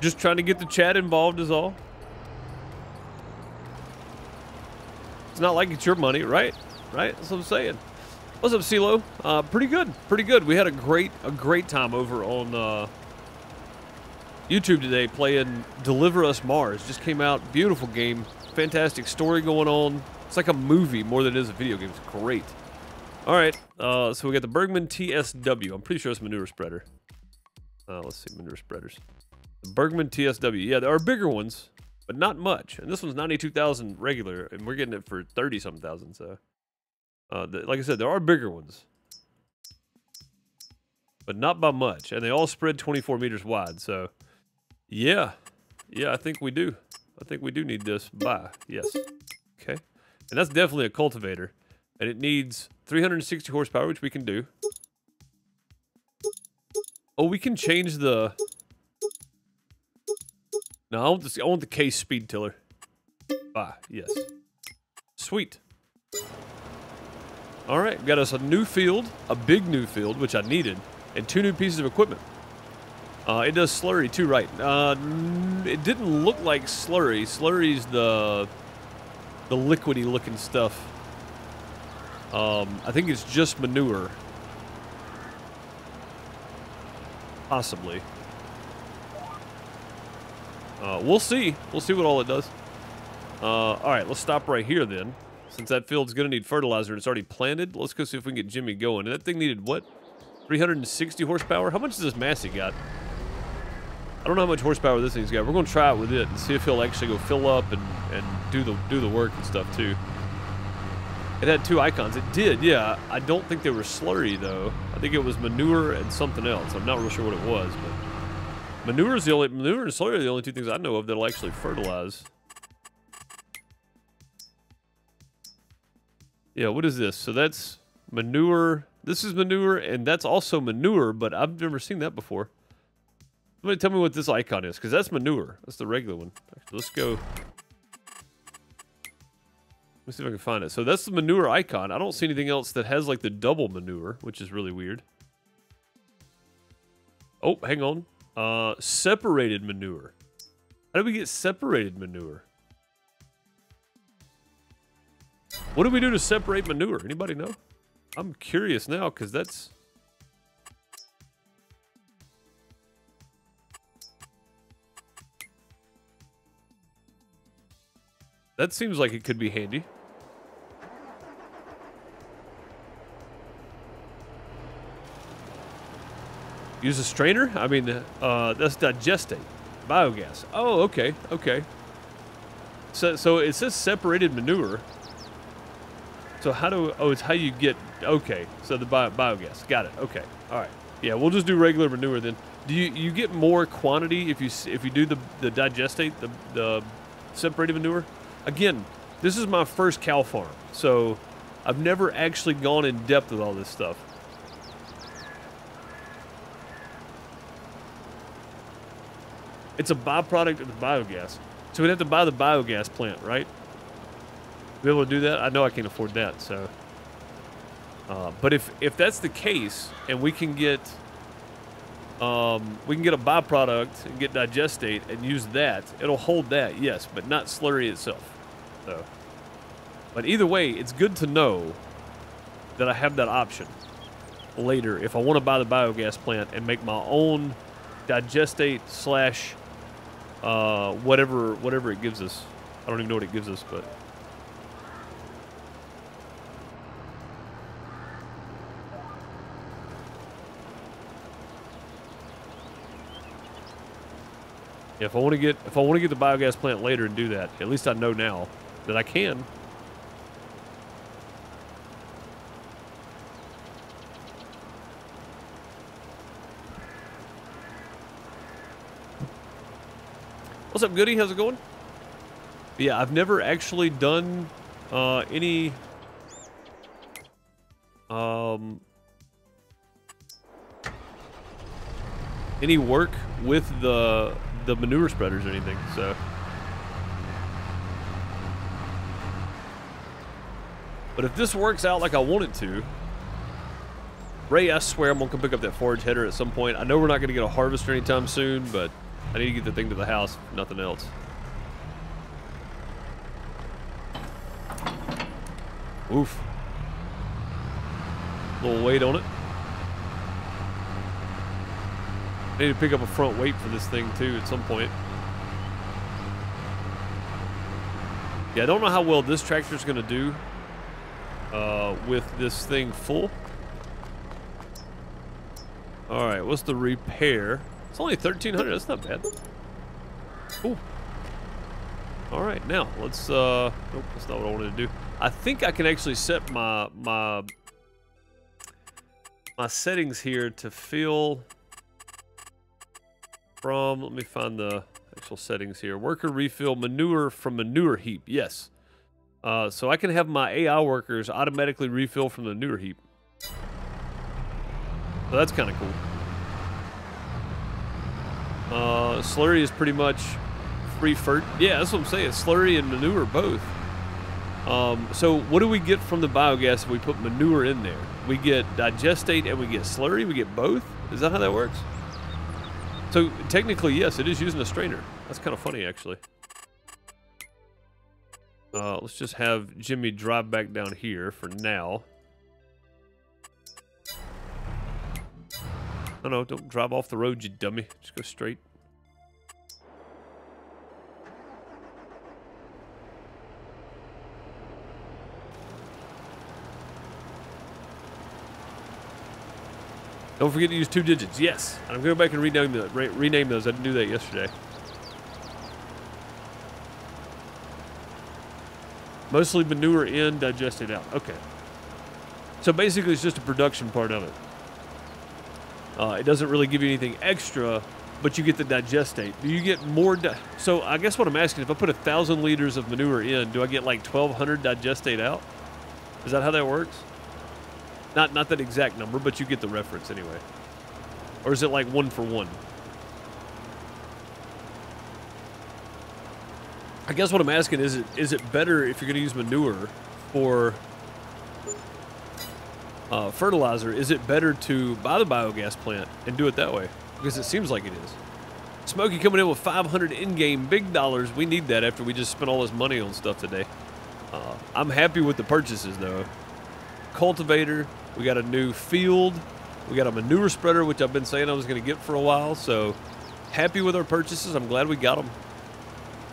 Just trying to get the chat involved is all. It's not like it's your money, right? Right? That's what I'm saying. What's up, CeeLo? Pretty good. Pretty good. We had a great time over on YouTube today playing Deliver Us Mars. Just came out. Beautiful game. Fantastic story going on. It's like a movie more than it is a video game. It's great. All right. So we got the Bergman TSW. I'm pretty sure it's manure spreader. Let's see. Manure spreaders. The Bergman TSW. Yeah, there are bigger ones, but not much. And this one's 92,000 regular, and we're getting it for 30-something thousand. So, like I said, there are bigger ones, but not by much. And they all spread 24 meters wide. So, yeah, I think we do. I think we do need this. Buy. Yes. Okay. And that's definitely a cultivator, and it needs 360 horsepower, which we can do. Oh, we can change the. No, I want the case speed tiller. Ah, yes. Sweet. All right, got us a new field, a big new field, which I needed, and 2 new pieces of equipment. It does slurry too, right? It didn't look like slurry. Slurry's the liquidy looking stuff. I think it's just manure. Possibly. We'll see. We'll see what all it does. All right, let's stop right here then. Since that field's going to need fertilizer and it's already planted, let's go see if we can get Jimmy going. And that thing needed, what? 360 horsepower? How much does this Massey got? I don't know how much horsepower this thing's got. We're going to try it with it and see if he'll actually go fill up and do the work and stuff too. It had 2 icons. It did, yeah. I don't think they were slurry though. I think it was manure and something else. I'm not real sure what it was, but manure and slurry are the only 2 things I know of that'll actually fertilize. Yeah, what is this? So that's manure. This is manure, and that's also manure, but I've never seen that before. Somebody tell me what this icon is, because that's manure. That's the regular one. Actually, let's go. Let me see if I can find it. So that's the manure icon. I don't see anything else that has like the double manure, which is really weird. Oh, hang on. Separated manure. How do we get separated manure? What do we do to separate manure? Anybody know? I'm curious now, because that's... That seems like it could be handy. Use a strainer? I mean, that's digestate. Biogas. Oh, okay, okay. So it says separated manure. So how do... Oh, it's how you get... Okay, so the biogas. Got it. Okay, all right. Yeah, we'll just do regular manure then. Do you get more quantity if you do the digestate, the separated manure? Again, this is my first cow farm, so I've never actually gone in depth with all this stuff. It's a byproduct of the biogas. So we'd have to buy the biogas plant, right? Be able to do that? I know I can't afford that, so. But if that's the case, and we can get a byproduct and get digestate and use that, it'll hold that, yes, but not slurry itself. So, but either way, it's good to know that I have that option later if I want to buy the biogas plant and make my own digestate slash whatever it gives us. I don't even know what it gives us, but. If I want to get the biogas plant later and do that, at least I know now that I can. What's up, Goody? How's it going? But yeah, I've never actually done any work with the manure spreaders or anything, so. But if this works out like I want it to, Ray, I swear I'm gonna come pick up that forage header at some point. I know we're not gonna get a harvester anytime soon, but I need to get the thing to the house, if nothing else. Oof. A little weight on it. I need to pick up a front weight for this thing too at some point. Yeah, I don't know how well this tractor's gonna do with this thing full. All right, what's the repair? It's only 1,300. That's not bad. Cool. All right, now let's. Nope, that's not what I wanted to do. I think I can actually set my settings here to fill from. Let me find the actual settings here. Worker refill manure from manure heap. Yes. So I can have my AI workers automatically refill from the manure heap. So that's kind of cool. Slurry is pretty much free for. Yeah, that's what I'm saying. Slurry and manure both. So what do we get from the biogas if we put manure in there? We get digestate and we get slurry. We get both. Is that how that works? So technically, yes, it is using a strainer. That's kind of funny, actually. Let's just have Jimmy drive back down here for now. Oh no, don't drive off the road, you dummy. Just go straight. Don't forget to use 2 digits. Yes. And I'm going back and rename those. I didn't do that yesterday. Mostly manure in, digested out. Okay. So basically it's just a production part of it. It doesn't really give you anything extra, but you get the digestate. Do you get more? So I guess what I'm asking, if I put 1,000 liters of manure in, do I get like 1,200 digestate out? Is that how that works? Not that exact number, but you get the reference anyway. Or is it like 1 for 1? I guess what I'm asking is it better if you're going to use manure for fertilizer? Is it better to buy the biogas plant and do it that way? Because it seems like it is. Smokey coming in with 500 in-game big dollars. We need that after we just spent all this money on stuff today. I'm happy with the purchases though. Cultivator. We got a new field. We got a manure spreader, which I've been saying I was going to get for a while. So happy with our purchases. I'm glad we got them.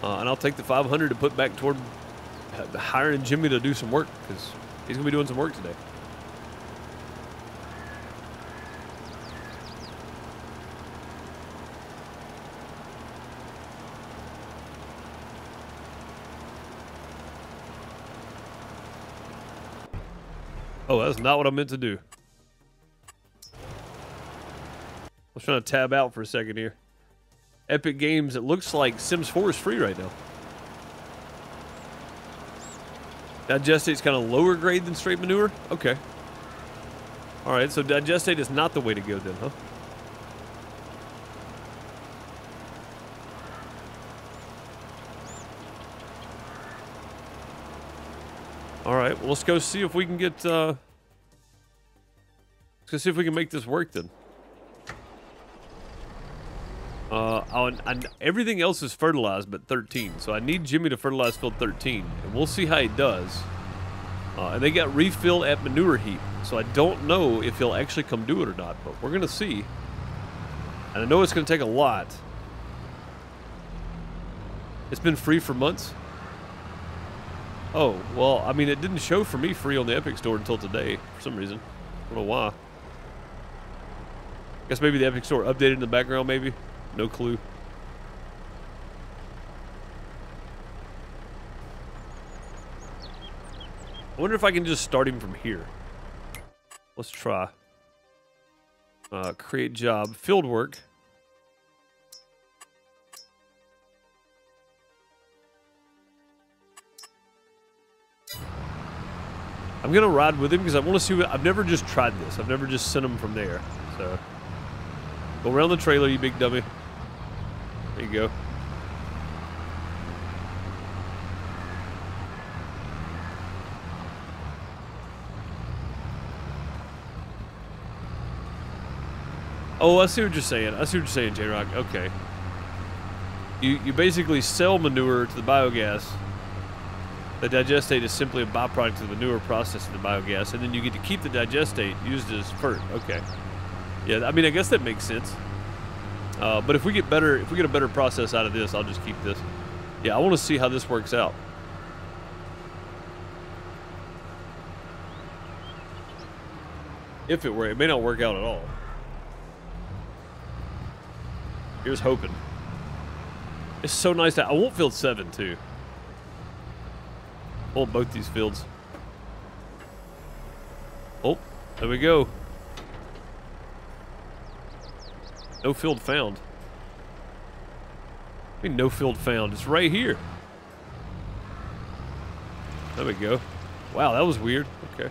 And I'll take the 500 to put back toward hiring Jimmy to do some work because he's going to be doing some work today. Oh, that's not what I meant to do. I was trying to tab out for a second here. Epic Games, it looks like Sims 4 is free right now. Digestate's kind of lower grade than straight manure? Okay. Alright, so digestate is not the way to go then, huh? Alright, well let's go see if we can get, let's go see if we can make this work then. Everything else is fertilized but 13, so I need Jimmy to fertilize field 13, and we'll see how he does. And they got refill at manure heap, so I don't know if he'll actually come do it or not, but we're gonna see. And I know it's gonna take a lot. It's been free for months. Oh, well, I mean, it didn't show for me free on the Epic Store until today, for some reason. I don't know why. Guess maybe the Epic Store updated in the background, maybe? No clue. I wonder if I can just start him from here. Let's try. Create job. Field work. I'm going to ride with him because I want to see what... I've never just tried this. I've never just sent him from there. So, go around the trailer, you big dummy. There you go. Oh, I see what you're saying. I see what you're saying, J-Rock. Okay. You basically sell manure to the biogas. The digestate is simply a byproduct of the manure process of the biogas, and then you get to keep the digestate used as fert. Okay. Yeah, I mean, I guess that makes sense. But if we get a better process out of this, I'll just keep this. Yeah, I want to see how this works out. If it were, it may not work out at all. Here's hoping. It's so nice that I want field 7 too. I want both these fields. Oh, there we go. No field found. I mean, no field found. It's right here. There we go. Wow, that was weird. Okay.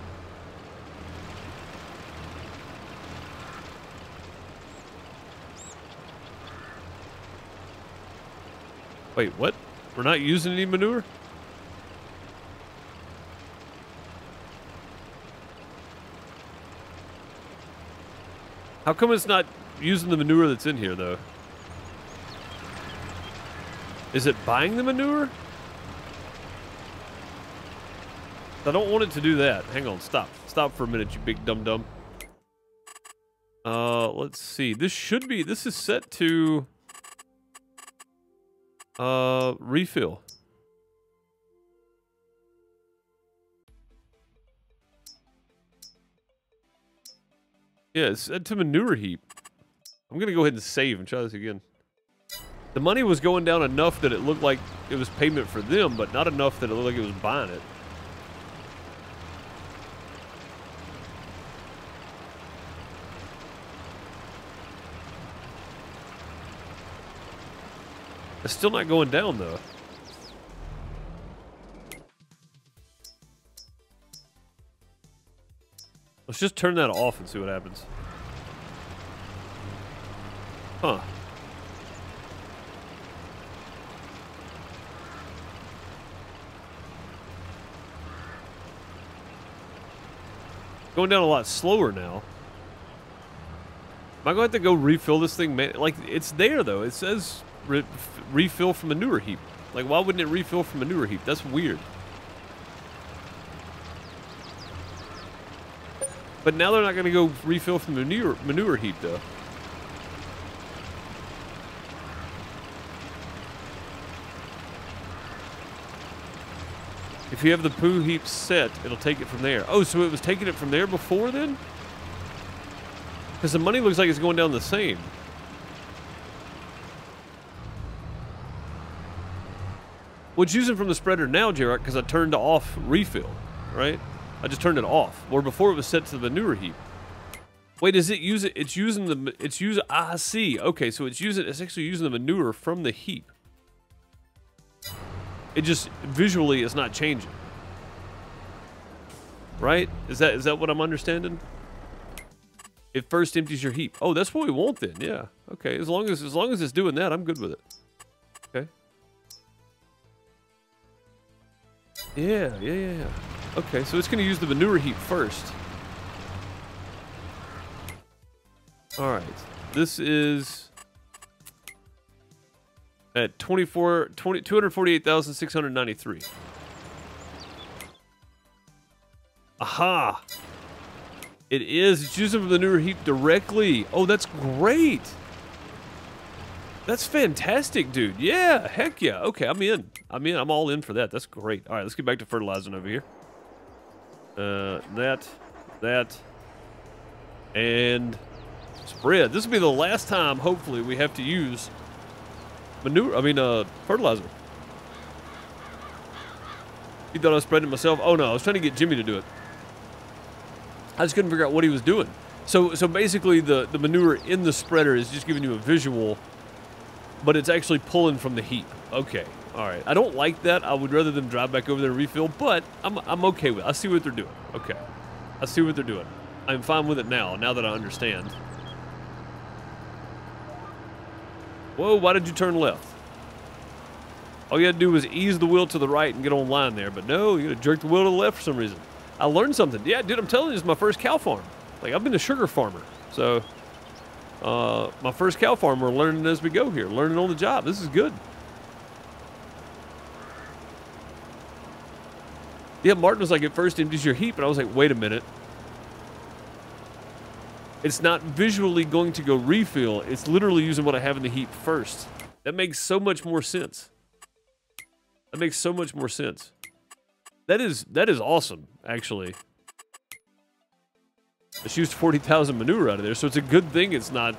Wait, what? We're not using any manure? How come it's not using the manure that's in here, though? Is it buying the manure? I don't want it to do that. Hang on, stop. Stop for a minute, you big dum-dum. Let's see. This is set to... refill. Yeah, it's set to manure heap. I'm gonna go ahead and save and try this again. The money was going down enough that it looked like it was payment for them, but not enough that it looked like it was buying it. It's still not going down, though. Let's just turn that off and see what happens. Huh. Going down a lot slower now. Am I going to have to go refill this thing? Like, it's there, though. It says refill from manure heap. Like, why wouldn't it refill from manure heap? That's weird. But now they're not going to go refill from manure heap, though. If you have the poo heap set, it'll take it from there. Oh, so it was taking it from there before then? Because the money looks like it's going down the same. Well, it's using from the spreader now, Jared, because I turned off refill, right? I just turned it off. Where before it was set to the manure heap. Wait, is it using? It's using the. It's using. I see. Okay, so it's using. It's actually using the manure from the heap. It just visually is not changing. Right? Is that what I'm understanding? It first empties your heap. Oh, that's what we want then. Yeah. Okay. As long as it's doing that, I'm good with it. Okay. Yeah. Okay, so it's going to use the manure heap first. All right. This is at 248,693. Aha! It is. It's using the manure heap directly. Oh, that's great. That's fantastic, dude. Yeah, heck yeah. Okay, I'm in. I'm all in for that. That's great. All right, let's get back to fertilizing over here. That, and spread. This will be the last time, hopefully, we have to use fertilizer. You thought I was spreading it myself? Oh no, I was trying to get Jimmy to do it. I just couldn't figure out what he was doing. So basically, the manure in the spreader is just giving you a visual, but it's actually pulling from the heap. Okay, All right. I don't like that. I would rather them drive back over there and refill, but I'm okay with it. I see what they're doing. Okay. I see what they're doing. I'm fine with it now that I understand. Whoa, why did you turn left? All you had to do was ease the wheel to the right and get on line there, but no, you gotta jerk the wheel to the left for some reason. I learned something. Yeah, dude, I'm telling you, this is my first cow farm. Like, I've been a sugar farmer, so my first cow farm, we're learning as we go here, learning on the job. This is good. Yeah, Martin was like, at first empties your heap, and I was like, wait a minute. It's not visually going to go refill. It's literally using what I have in the heap first. That makes so much more sense. That makes so much more sense. That is awesome, actually. It's used 40,000 manure out of there, so it's a good thing it's not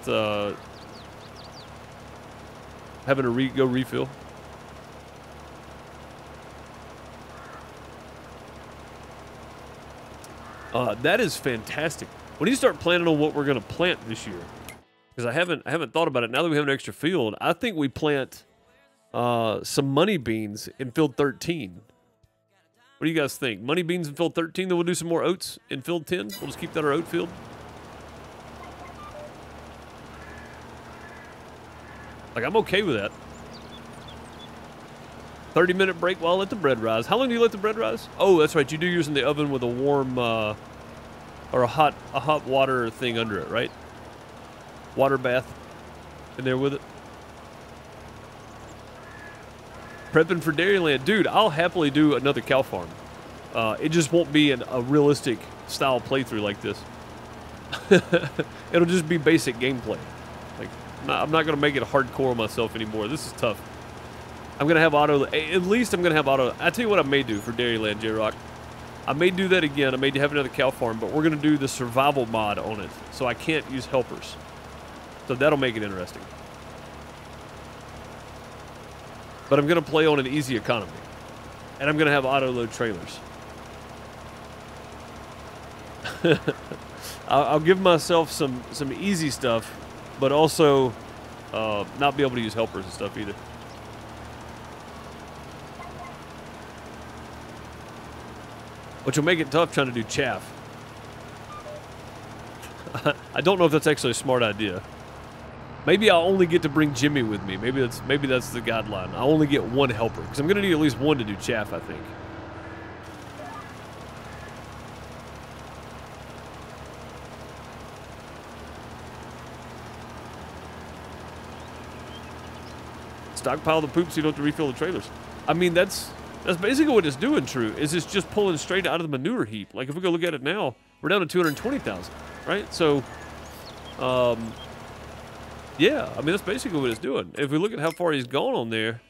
having to go refill. That is fantastic. We need to start planning on what we're going to plant this year, because I haven't thought about it. Now that we have an extra field, I think we plant some money beans in field 13. What do you guys think? Money beans in field 13, then we'll do some more oats in field 10. We'll just keep that our oat field. Like, I'm okay with that. 30-minute break while I let the bread rise. How long do you let the bread rise? Oh, that's right. You do use in the oven with a warm or a hot water thing under it, right? Water bath in there with it. Prepping for Dairyland. Dude, I'll happily do another cow farm. It just won't be a realistic style playthrough like this. It'll just be basic gameplay. Like, I'm not going to make it hardcore myself anymore. This is tough. I'm going to have auto. At least I'm going to have auto. I'll tell you what I may do for Dairyland, J-Rock. I may do that again. I may have another cow farm, but we're going to do the survival mod on it, so I can't use helpers. So that'll make it interesting. But I'm going to play on an easy economy. And I'm going to have auto-load trailers. I'll give myself some easy stuff, but also not be able to use helpers and stuff either. Which will make it tough trying to do chaff. I don't know if that's actually a smart idea. Maybe I'll only get to bring Jimmy with me. Maybe that's the guideline. I'll only get one helper, because I'm going to need at least one to do chaff, I think. Stockpile the poop so you don't have to refill the trailers. I mean, that's basically what it's doing, True, is it's just pulling straight out of the manure heap. Like, if we go look at it now, we're down to 220,000, right? So, yeah, I mean, that's basically what it's doing. If we look at how far he's gone on there,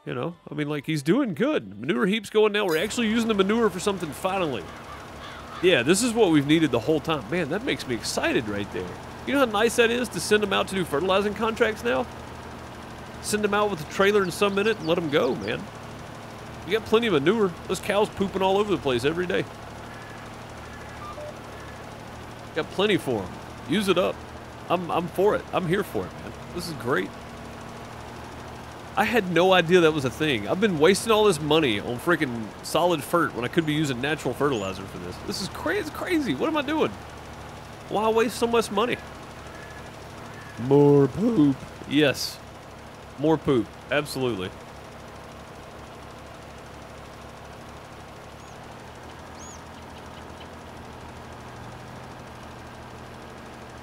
you know, I mean, like, he's doing good. Manure heap's going now. We're actually using the manure for something finally. Yeah, this is what we've needed the whole time. Man, that makes me excited right there. You know how nice that is to send them out to do fertilizing contracts now? Send them out with a trailer and some in it and let them go, man. You got plenty of manure. Those cows pooping all over the place every day. Got plenty for them. Use it up. I'm for it. I'm here for it, man. This is great. I had no idea that was a thing. I've been wasting all this money on freaking solid fert when I could be using natural fertilizer for this. This is crazy. What am I doing? Why waste so much money? More poop. Yes. More poop. Absolutely.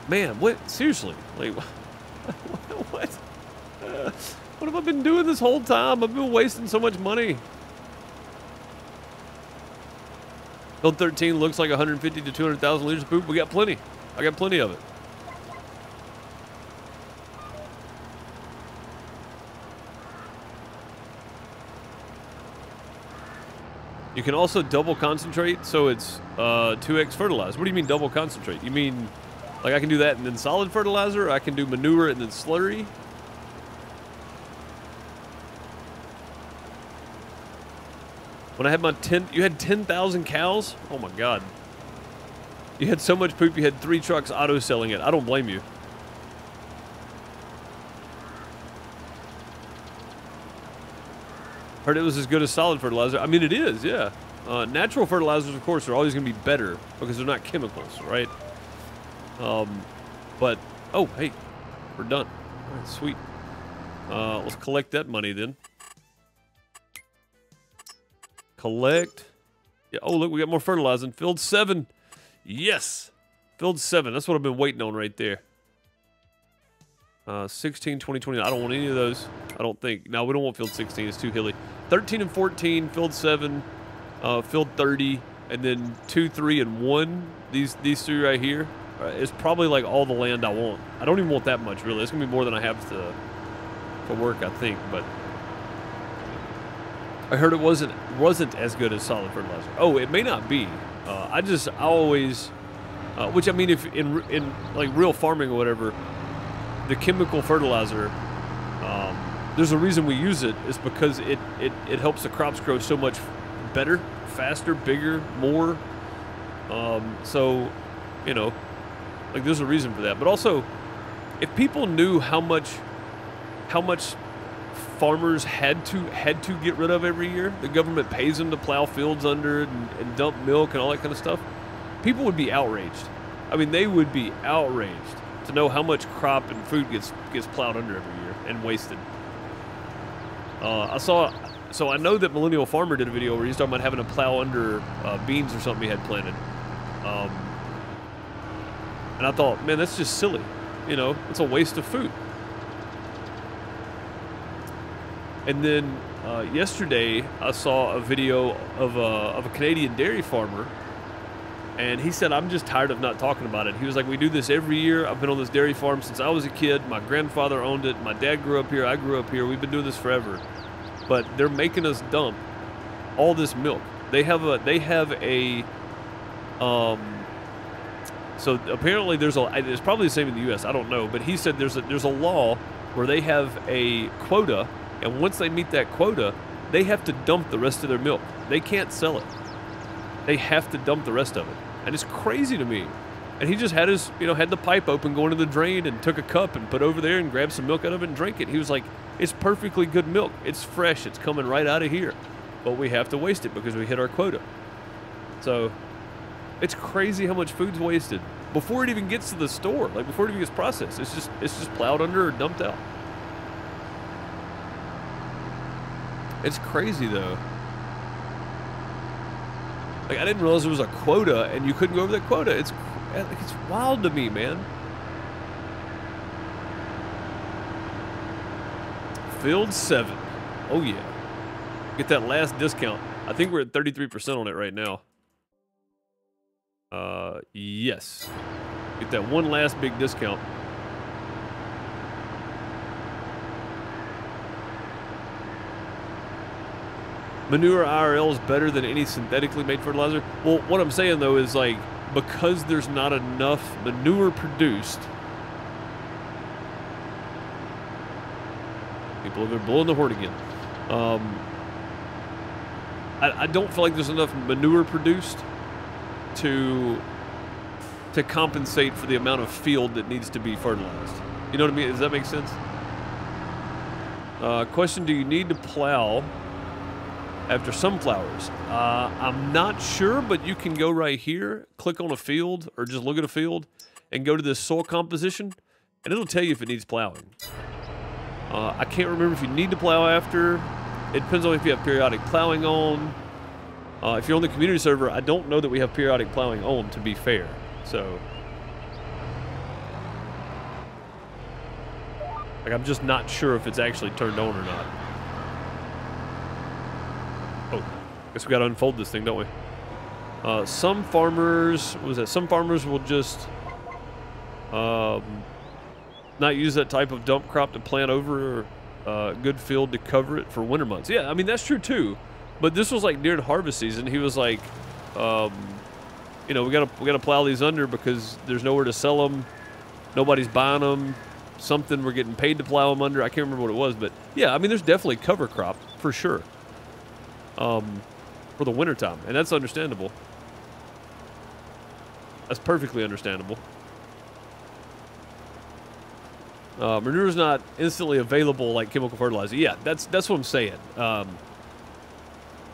Man, what? Seriously? Like, what? What have I been doing this whole time? I've been wasting so much money. Build 13 looks like 150 to 200,000 liters of poop. We got plenty. I got plenty of it. You can also double concentrate, so it's 2x fertilizer. What do you mean double concentrate? You mean, like, I can do that and then solid fertilizer, or I can do manure and then slurry? When I had my you had 10,000 cows? Oh my God. You had so much poop, you had 3 trucks auto-selling it. I don't blame you. Heard it was as good as solid fertilizer. I mean, it is, yeah. Natural fertilizers, of course, are always going to be better because they're not chemicals, right? But, oh, hey, we're done. All right, sweet. Let's collect that money then. Collect. Yeah, oh, look, we got more fertilizing. Field 7. Yes. Field 7. That's what I've been waiting on right there. 16, 20, 20. I don't want any of those. I don't think. No, we don't want field 16. It's too hilly. 13 and 14, field 7, field 30, and then 2, 3, and 1. These three right here is probably like all the land I want. I don't even want that much, really. It's going to be more than I have to work, I think. But I heard it wasn't as good as solid fertilizer. Oh, it may not be. I always, which I mean, if in like real farming or whatever, the chemical fertilizer, there's a reason we use it. Is because it helps the crops grow so much better, faster, bigger, more. So, you know, like there's a reason for that. But also, if people knew how much farmers had to get rid of every year, the government pays them to plow fields under and dump milk and all that kind of stuff, people would be outraged. I mean, they would be outraged to know how much crop and food gets plowed under every year and wasted. So I know that Millennial Farmer did a video where he's talking about having to plow under beans or something he had planted. And I thought, man, that's just silly. You know, it's a waste of food. And then yesterday I saw a video of a Canadian dairy farmer. And he said, I'm just tired of not talking about it. He was like, we do this every year. I've been on this dairy farm since I was a kid. My grandfather owned it. My dad grew up here. I grew up here. We've been doing this forever. But they're making us dump all this milk. They have a so apparently it's probably the same in the U.S. I don't know. But he said there's a law where they have a quota. And once they meet that quota, they have to dump the rest of their milk. They can't sell it. They have to dump the rest of it. And it's crazy to me. And he just had had the pipe open going to the drain and took a cup and put over there and grabbed some milk out of it and drank it. He was like, it's perfectly good milk. It's fresh. It's coming right out of here. But we have to waste it because we hit our quota. So it's crazy how much food's wasted before it even gets to the store. Like before it even gets processed. It's just plowed under or dumped out. It's crazy though. Like, I didn't realize there was a quota, and you couldn't go over that quota. It's wild to me, man. Field 7. Oh, yeah. Get that last discount. I think we're at 33% on it right now. Yes. Get that one last big discount. Manure IRL is better than any synthetically made fertilizer. Well, what I'm saying, though, is like, because there's not enough manure produced, people are blowing the horn again. I don't feel like there's enough manure produced to compensate for the amount of field that needs to be fertilized. You know what I mean? Does that make sense? Question, do you need to plow after sunflowers? I'm not sure, but you can go right here, click on a field, or just look at a field, and go to this soil composition, and it'll tell you if it needs plowing. I can't remember if you need to plow after. It depends on if you have periodic plowing on. If you're on the community server, I don't know that we have periodic plowing on, to be fair. So, like, I'm just not sure if it's actually turned on or not. Oh, guess we gotta unfold this thing, don't we? Some farmers will just not use that type of dump crop to plant over a good field to cover it for winter months. Yeah, I mean, that's true too. But this was like during harvest season. He was like, you know, we gotta plow these under because there's nowhere to sell them. Nobody's buying them. Something we're getting paid to plow them under. I can't remember what it was, but yeah, I mean, there's definitely cover crop for sure. For the wintertime, and that's understandable. That's perfectly understandable. Manure is not instantly available like chemical fertilizer. Yeah, that's what I'm saying.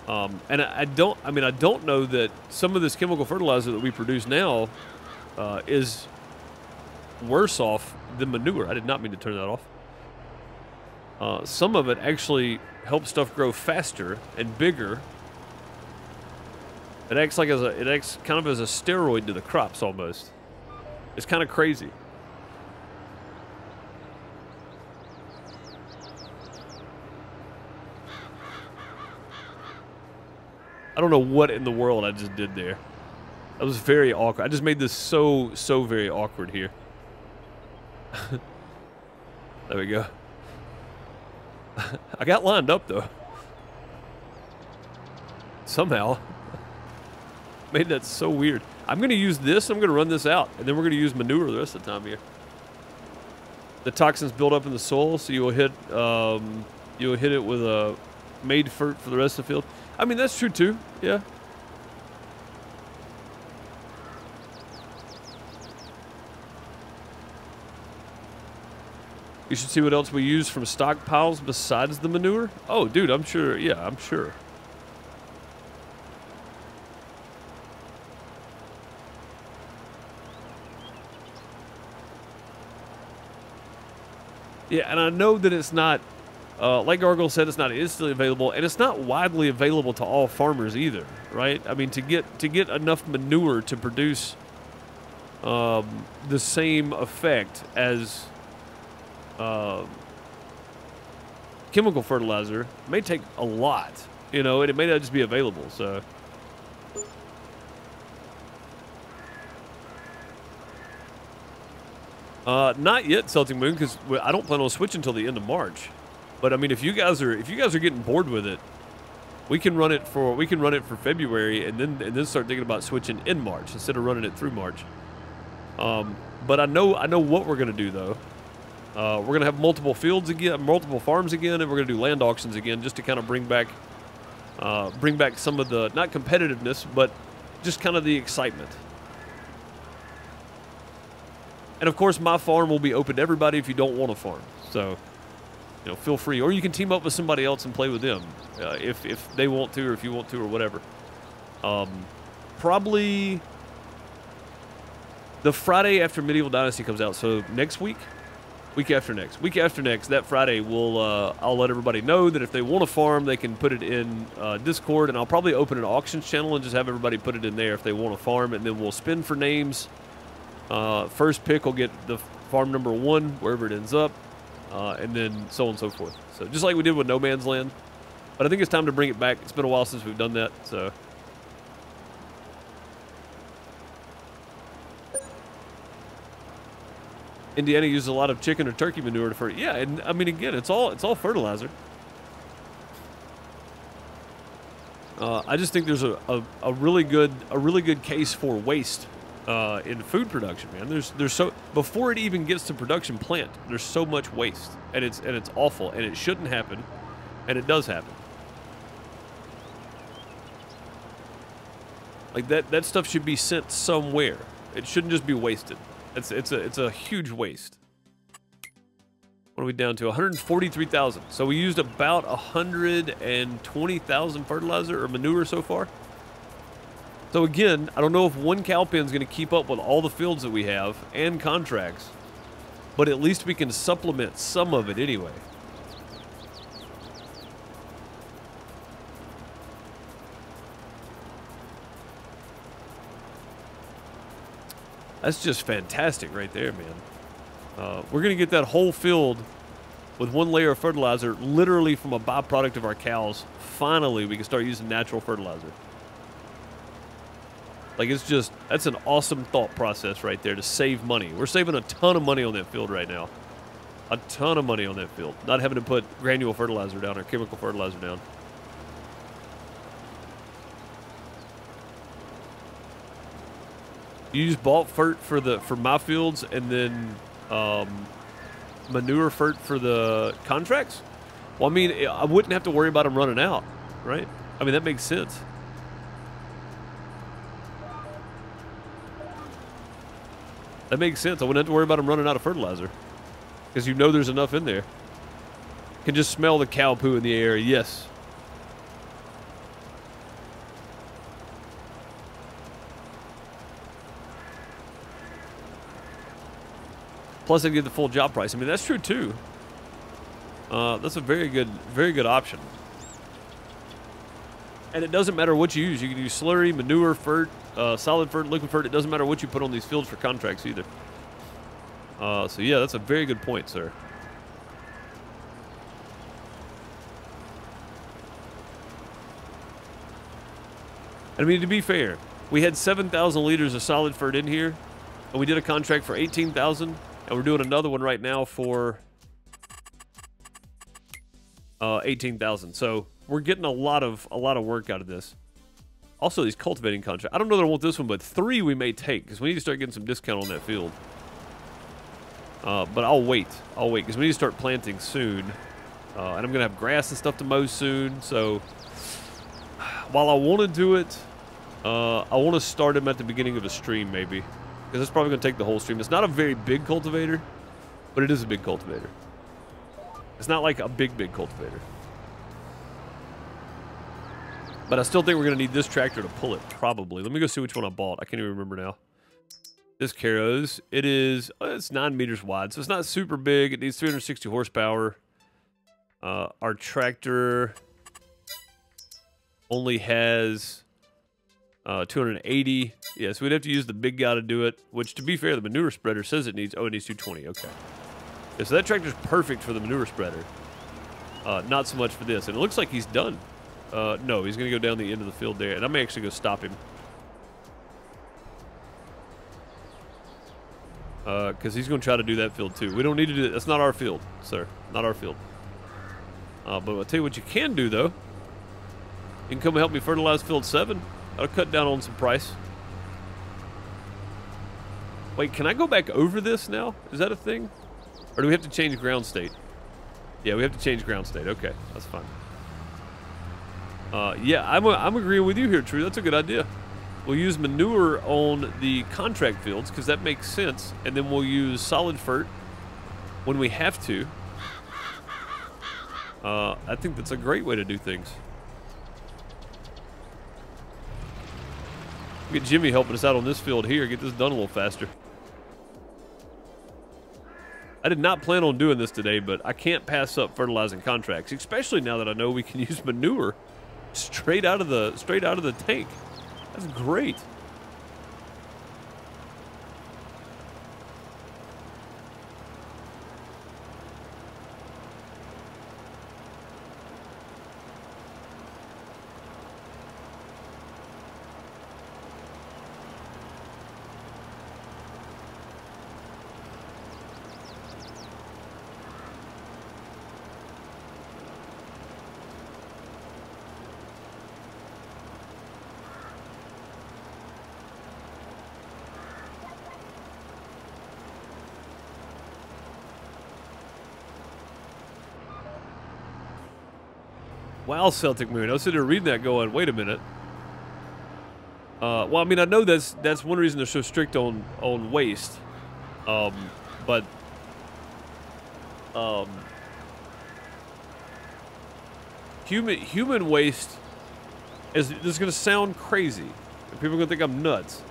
And I don't know that some of this chemical fertilizer that we produce now is worse off than manure. I did not mean to turn that off. Some of it actually helps stuff grow faster and bigger. It acts kind of as a steroid to the crops almost. It's kind of crazy. I don't know what in the world I just did there. That was very awkward. I just made this so very awkward here. There we go. I got lined up though. Somehow. Made that so weird. I'm going to use this. I'm going to run this out. And then we're going to use manure the rest of the time here. The toxins build up in the soil, so you'll hit it with a made for the rest of the field. I mean, that's true too. Yeah. You should see what else we use from stockpiles besides the manure. Oh, dude, I'm sure. Yeah, I'm sure. Yeah, and I know that it's not, like Gargoyle said, it's not instantly available, and it's not widely available to all farmers either, right? I mean, to get enough manure to produce the same effect as chemical fertilizer may take a lot, you know, and it may not just be available, so. Not yet, Celtic Moon, because I don't plan on switching until the end of March. But I mean, if you guys are getting bored with it, we can run it for February and then start thinking about switching in March instead of running it through March. But I know what we're gonna do though. We're gonna have multiple fields again, multiple farms again, and we're gonna do land auctions again just to kind of bring back some of the, not competitiveness, but just kind of the excitement. And of course, my farm will be open to everybody if you don't want to farm. So, you know, feel free. Or you can team up with somebody else and play with them if they want to, or if you want to, or whatever. Probably the Friday after Medieval Dynasty comes out. So next week after next, that Friday, I'll let everybody know that if they want to farm, they can put it in Discord, and I'll probably open an auctions channel and just have everybody put it in there if they want to farm, and then we'll spin for names. First pick will get the farm number 1 wherever it ends up, and then so on and so forth. So just like we did with No Man's Land, but I think it's time to bring it back. It's been a while since we've done that. So Indiana uses a lot of chicken or turkey manure for yeah, and I mean again, it's all fertilizer. I just think there's a really good case for waste. In food production, man, there's so, before it even gets to production plant, there's so much waste, and it's awful, and it shouldn't happen, and it does happen. Like that stuff should be sent somewhere. It shouldn't just be wasted. It's a huge waste. What are we down to? 143,000. So we used about 120,000 fertilizer or manure so far. So again, I don't know if one cow pen is going to keep up with all the fields that we have and contracts, but at least we can supplement some of it anyway. That's just fantastic right there, man. We're going to get that whole field with one layer of fertilizer literally from a byproduct of our cows. Finally, we can start using natural fertilizer. Like, it's just, that's an awesome thought process right there to save money. We're saving a ton of money on that field right now. A ton of money on that field. Not having to put granule fertilizer down or chemical fertilizer down. You use bulk fert for my fields and then manure fert for the contracts? Well, I mean, I wouldn't have to worry about them running out, right? I mean, that makes sense. That makes sense. I wouldn't have to worry about them running out of fertilizer. Because you know there's enough in there. You can just smell the cow poo in the air. Yes. Plus, I get the full job price. I mean, that's true too. That's a very good option. And it doesn't matter what you use. You can use slurry, manure, fert, solid fert, liquid fert. It doesn't matter what you put on these fields for contracts either. So yeah, that's a very good point, sir. I mean, to be fair, we had 7,000 liters of solid fert in here, and we did a contract for 18,000, and we're doing another one right now for 18,000. So we're getting a lot of work out of this. Also, these cultivating contracts. I don't know that I want this one, but 3 we may take because we need to start getting some discount on that field. But I'll wait because we need to start planting soon, and I'm gonna have grass and stuff to mow soon. So while I want to do it, I want to start them at the beginning of a stream maybe, because it's probably gonna take the whole stream. It's not a very big cultivator, but it is a big cultivator. It's not like a big cultivator. But I still think we're going to need this tractor to pull it, probably. Let me go see which one I bought. I can't even remember now. This Caros. It is, it's 9 meters wide, so it's not super big. It needs 360 horsepower. Our tractor only has 280. Yeah, so we'd have to use the big guy to do it, which, to be fair, the manure spreader says it needs, it needs 220. Okay. Yeah, so that tractor's perfect for the manure spreader. Not so much for this. And it looks like he's done. No, he's going to go down the end of the field there, and I may actually go stop him. Because he's going to try to do that field too. We don't need to do that. That's not our field, sir. Not our field. But I'll tell you what you can do, though. You can come and help me fertilize field 7. That'll cut down on some price. Wait, can I go back over this now? Is that a thing? Or do we have to change ground state? Yeah, we have to change ground state. Okay, that's fine. Yeah, I'm agreeing with you here, True. That's a good idea. We'll use manure on the contract fields because that makes sense, and then we'll use solid fert when we have to. I think that's a great way to do things. We'll get Jimmy helping us out on this field here, get this done a little faster. I did not plan on doing this today, but I can't pass up fertilizing contracts, especially now that I know we can use manure straight out of the tank. That's great. Wow, Celtic Moon. I was sitting there reading that going, wait a minute. Well, I mean, I know that's one reason they're so strict on waste. But human waste is, this is going to sound crazy. And people are going to think I'm nuts.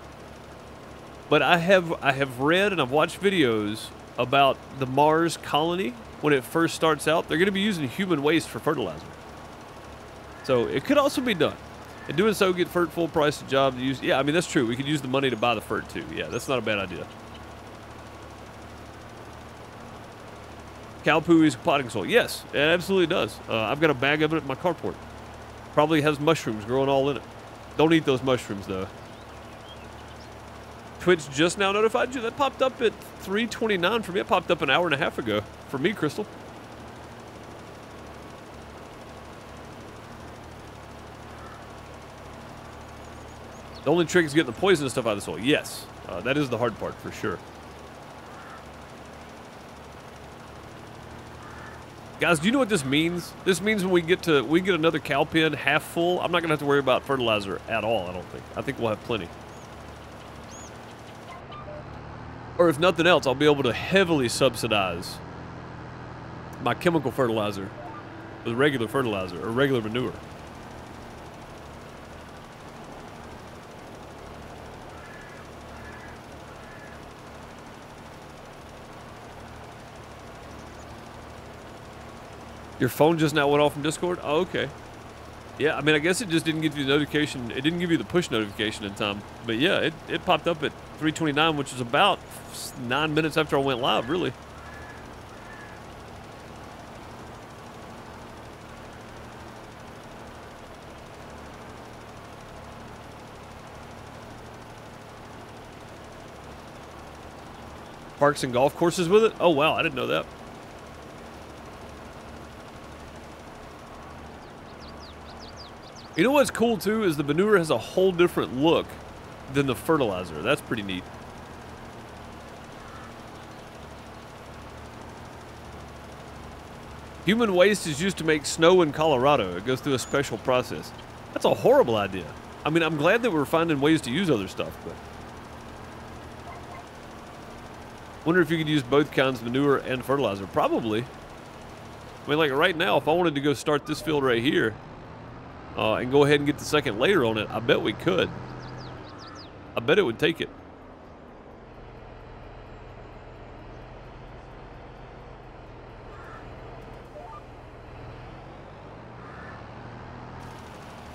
But I have read and I've watched videos about the Mars colony when it first starts out. They're going to be using human waste for fertilizer. So it could also be done. And doing so, get fert full price of job to use. Yeah, I mean, that's true. We could use the money to buy the fert too. Yeah, that's not a bad idea. Cow poo is potting soil. Yes, it absolutely does. I've got a bag of it at my carport. Probably has mushrooms growing all in it. Don't eat those mushrooms, though. Twitch just now notified you. That popped up at 3:29 for me. It popped up an hour and a half ago for me, Crystal. The only trick is getting the poisonous stuff out of the soil. Yes, that is the hard part for sure. Guys, do you know what this means? This means when we get another cow pen half full, I'm not gonna have to worry about fertilizer at all. I don't think. I think we'll have plenty. Or if nothing else, I'll be able to heavily subsidize my chemical fertilizer with regular fertilizer or regular manure. Your phone just now went off from Discord? Oh, okay. Yeah, I mean, I guess it just didn't give you the notification. It didn't give you the push notification in time. But yeah, it popped up at 3:29, which is about 9 minutes after I went live, really. Parks and golf courses with it? Oh, wow, I didn't know that. You know what's cool, too, is the manure has a whole different look than the fertilizer. That's pretty neat. Human waste is used to make snow in Colorado. It goes through a special process. That's a horrible idea. I mean, I'm glad that we're finding ways to use other stuff, but... Wonder if you could use both kinds of manure and fertilizer. Probably. I mean, like right now, if I wanted to go start this field right here, and go ahead and get the second layer on it, I bet we could. I bet it would take it.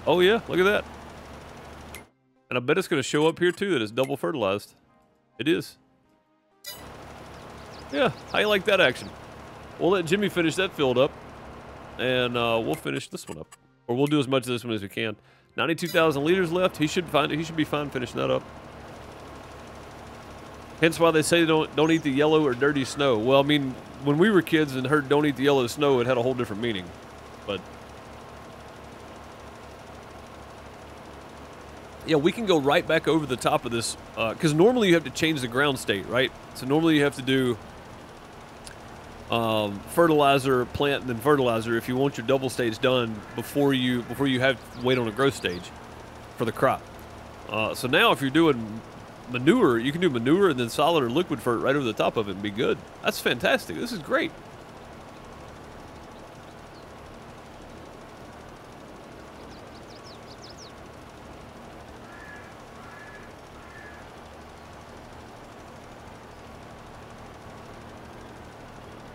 Oh yeah, look at that. And I bet it's going to show up here too that it's double fertilized. It is. Yeah, how you like that action? We'll let Jimmy finish that field up, and we'll finish this one up. Or we'll do as much of this one as we can. 92,000 liters left. He should be fine finishing that up. Hence why they say don't eat the yellow or dirty snow. Well, I mean, when we were kids and heard don't eat the yellow snow, it had a whole different meaning. But yeah, we can go right back over the top of this, because normally you have to change the ground state, right? So normally you have to do fertilizer, plant, and then fertilizer if you want your double stage done before you have to wait on a growth stage for the crop. So now if you're doing manure, you can do manure and then solid or liquid fert right over the top of it and be good. That's fantastic. This is great.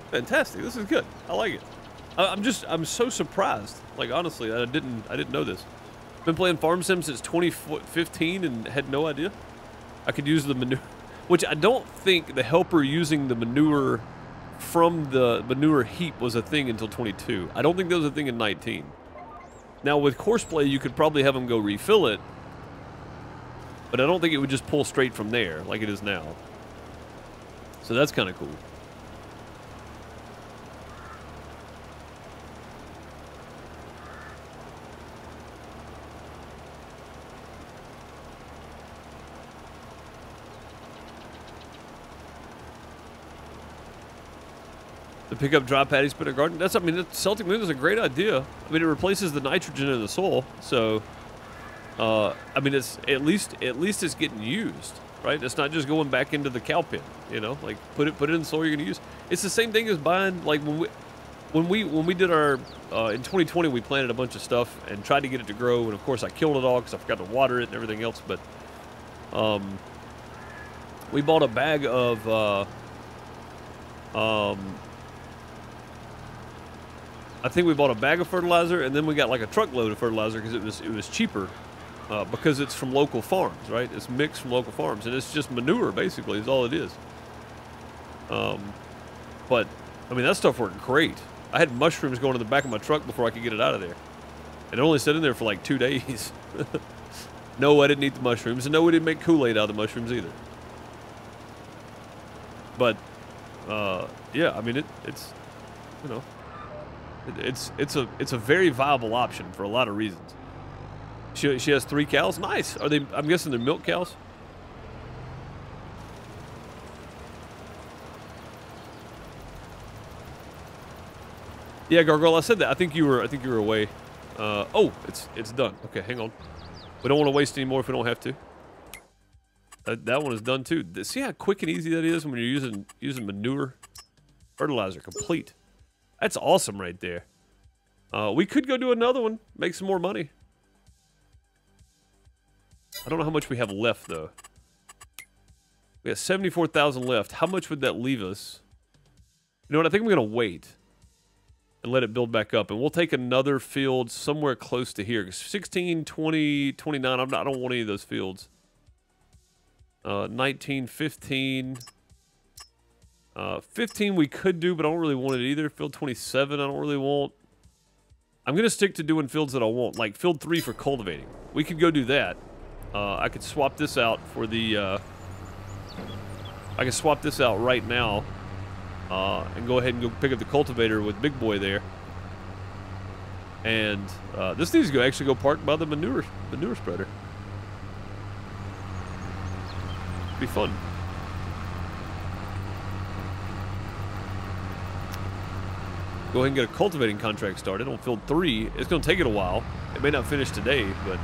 Fantastic. This is good. I like it. I'm so surprised. Like, honestly, I didn't know this. Been playing Farm Sim since 2015 and had no idea I could use the manure, which I don't think the helper using the manure from the manure heap was a thing until 22. I don't think that was a thing in 19. Now with Courseplay, you could probably have them go refill it, but I don't think it would just pull straight from there like it is now. So that's kind of cool. To pick up dry paddies, put in a garden. That's, I mean, Celtic Moon is a great idea. I mean, it replaces the nitrogen in the soil. So, I mean, it's at least it's getting used, right? It's not just going back into the cow pen, you know. Like put it in the soil you're gonna use. It's the same thing as buying, like when we did our in 2020 we planted a bunch of stuff and tried to get it to grow, and of course I killed it all because I forgot to water it and everything else. But we bought a bag of I think we bought a bag of fertilizer, and then we got like a truckload of fertilizer because it was cheaper, because it's from local farms, right? It's mixed from local farms, and it's just manure basically is all it is. But I mean, that stuff worked great. I had mushrooms going in the back of my truck before I could get it out of there, and it only sat in there for like 2 days. No, I didn't eat the mushrooms, and no, we didn't make Kool-Aid out of the mushrooms either. But yeah, I mean, it's you know. It's a very viable option for a lot of reasons. She has 3 cows. Nice. Are they? I'm guessing they're milk cows. Yeah, Gargoyle. I said that. I think you were away. Oh, it's done. Okay, hang on. We don't want to waste any more if we don't have to. That one is done too. See how quick and easy that is when you're using manure, fertilizer, complete. That's awesome right there. We could go do another one, make some more money. I don't know how much we have left, though. We have 74,000 left. How much would that leave us? You know what? I think I'm going to wait. and let it build back up. And we'll take another field somewhere close to here. 16, 20, 29, I don't want any of those fields. 19, 15. 15 we could do, but I don't really want it either. Field 27 I don't really want. I'm going to stick to doing fields that I want, like field 3 for cultivating. We could go do that. I could swap this out for the... I can swap this out right now and go ahead and go pick up the cultivator with Big Boy there. And this needs to actually go park by the manure spreader. Be fun. Go ahead and get a cultivating contract started on field 3. It's going to take it a while. It may not finish today, but...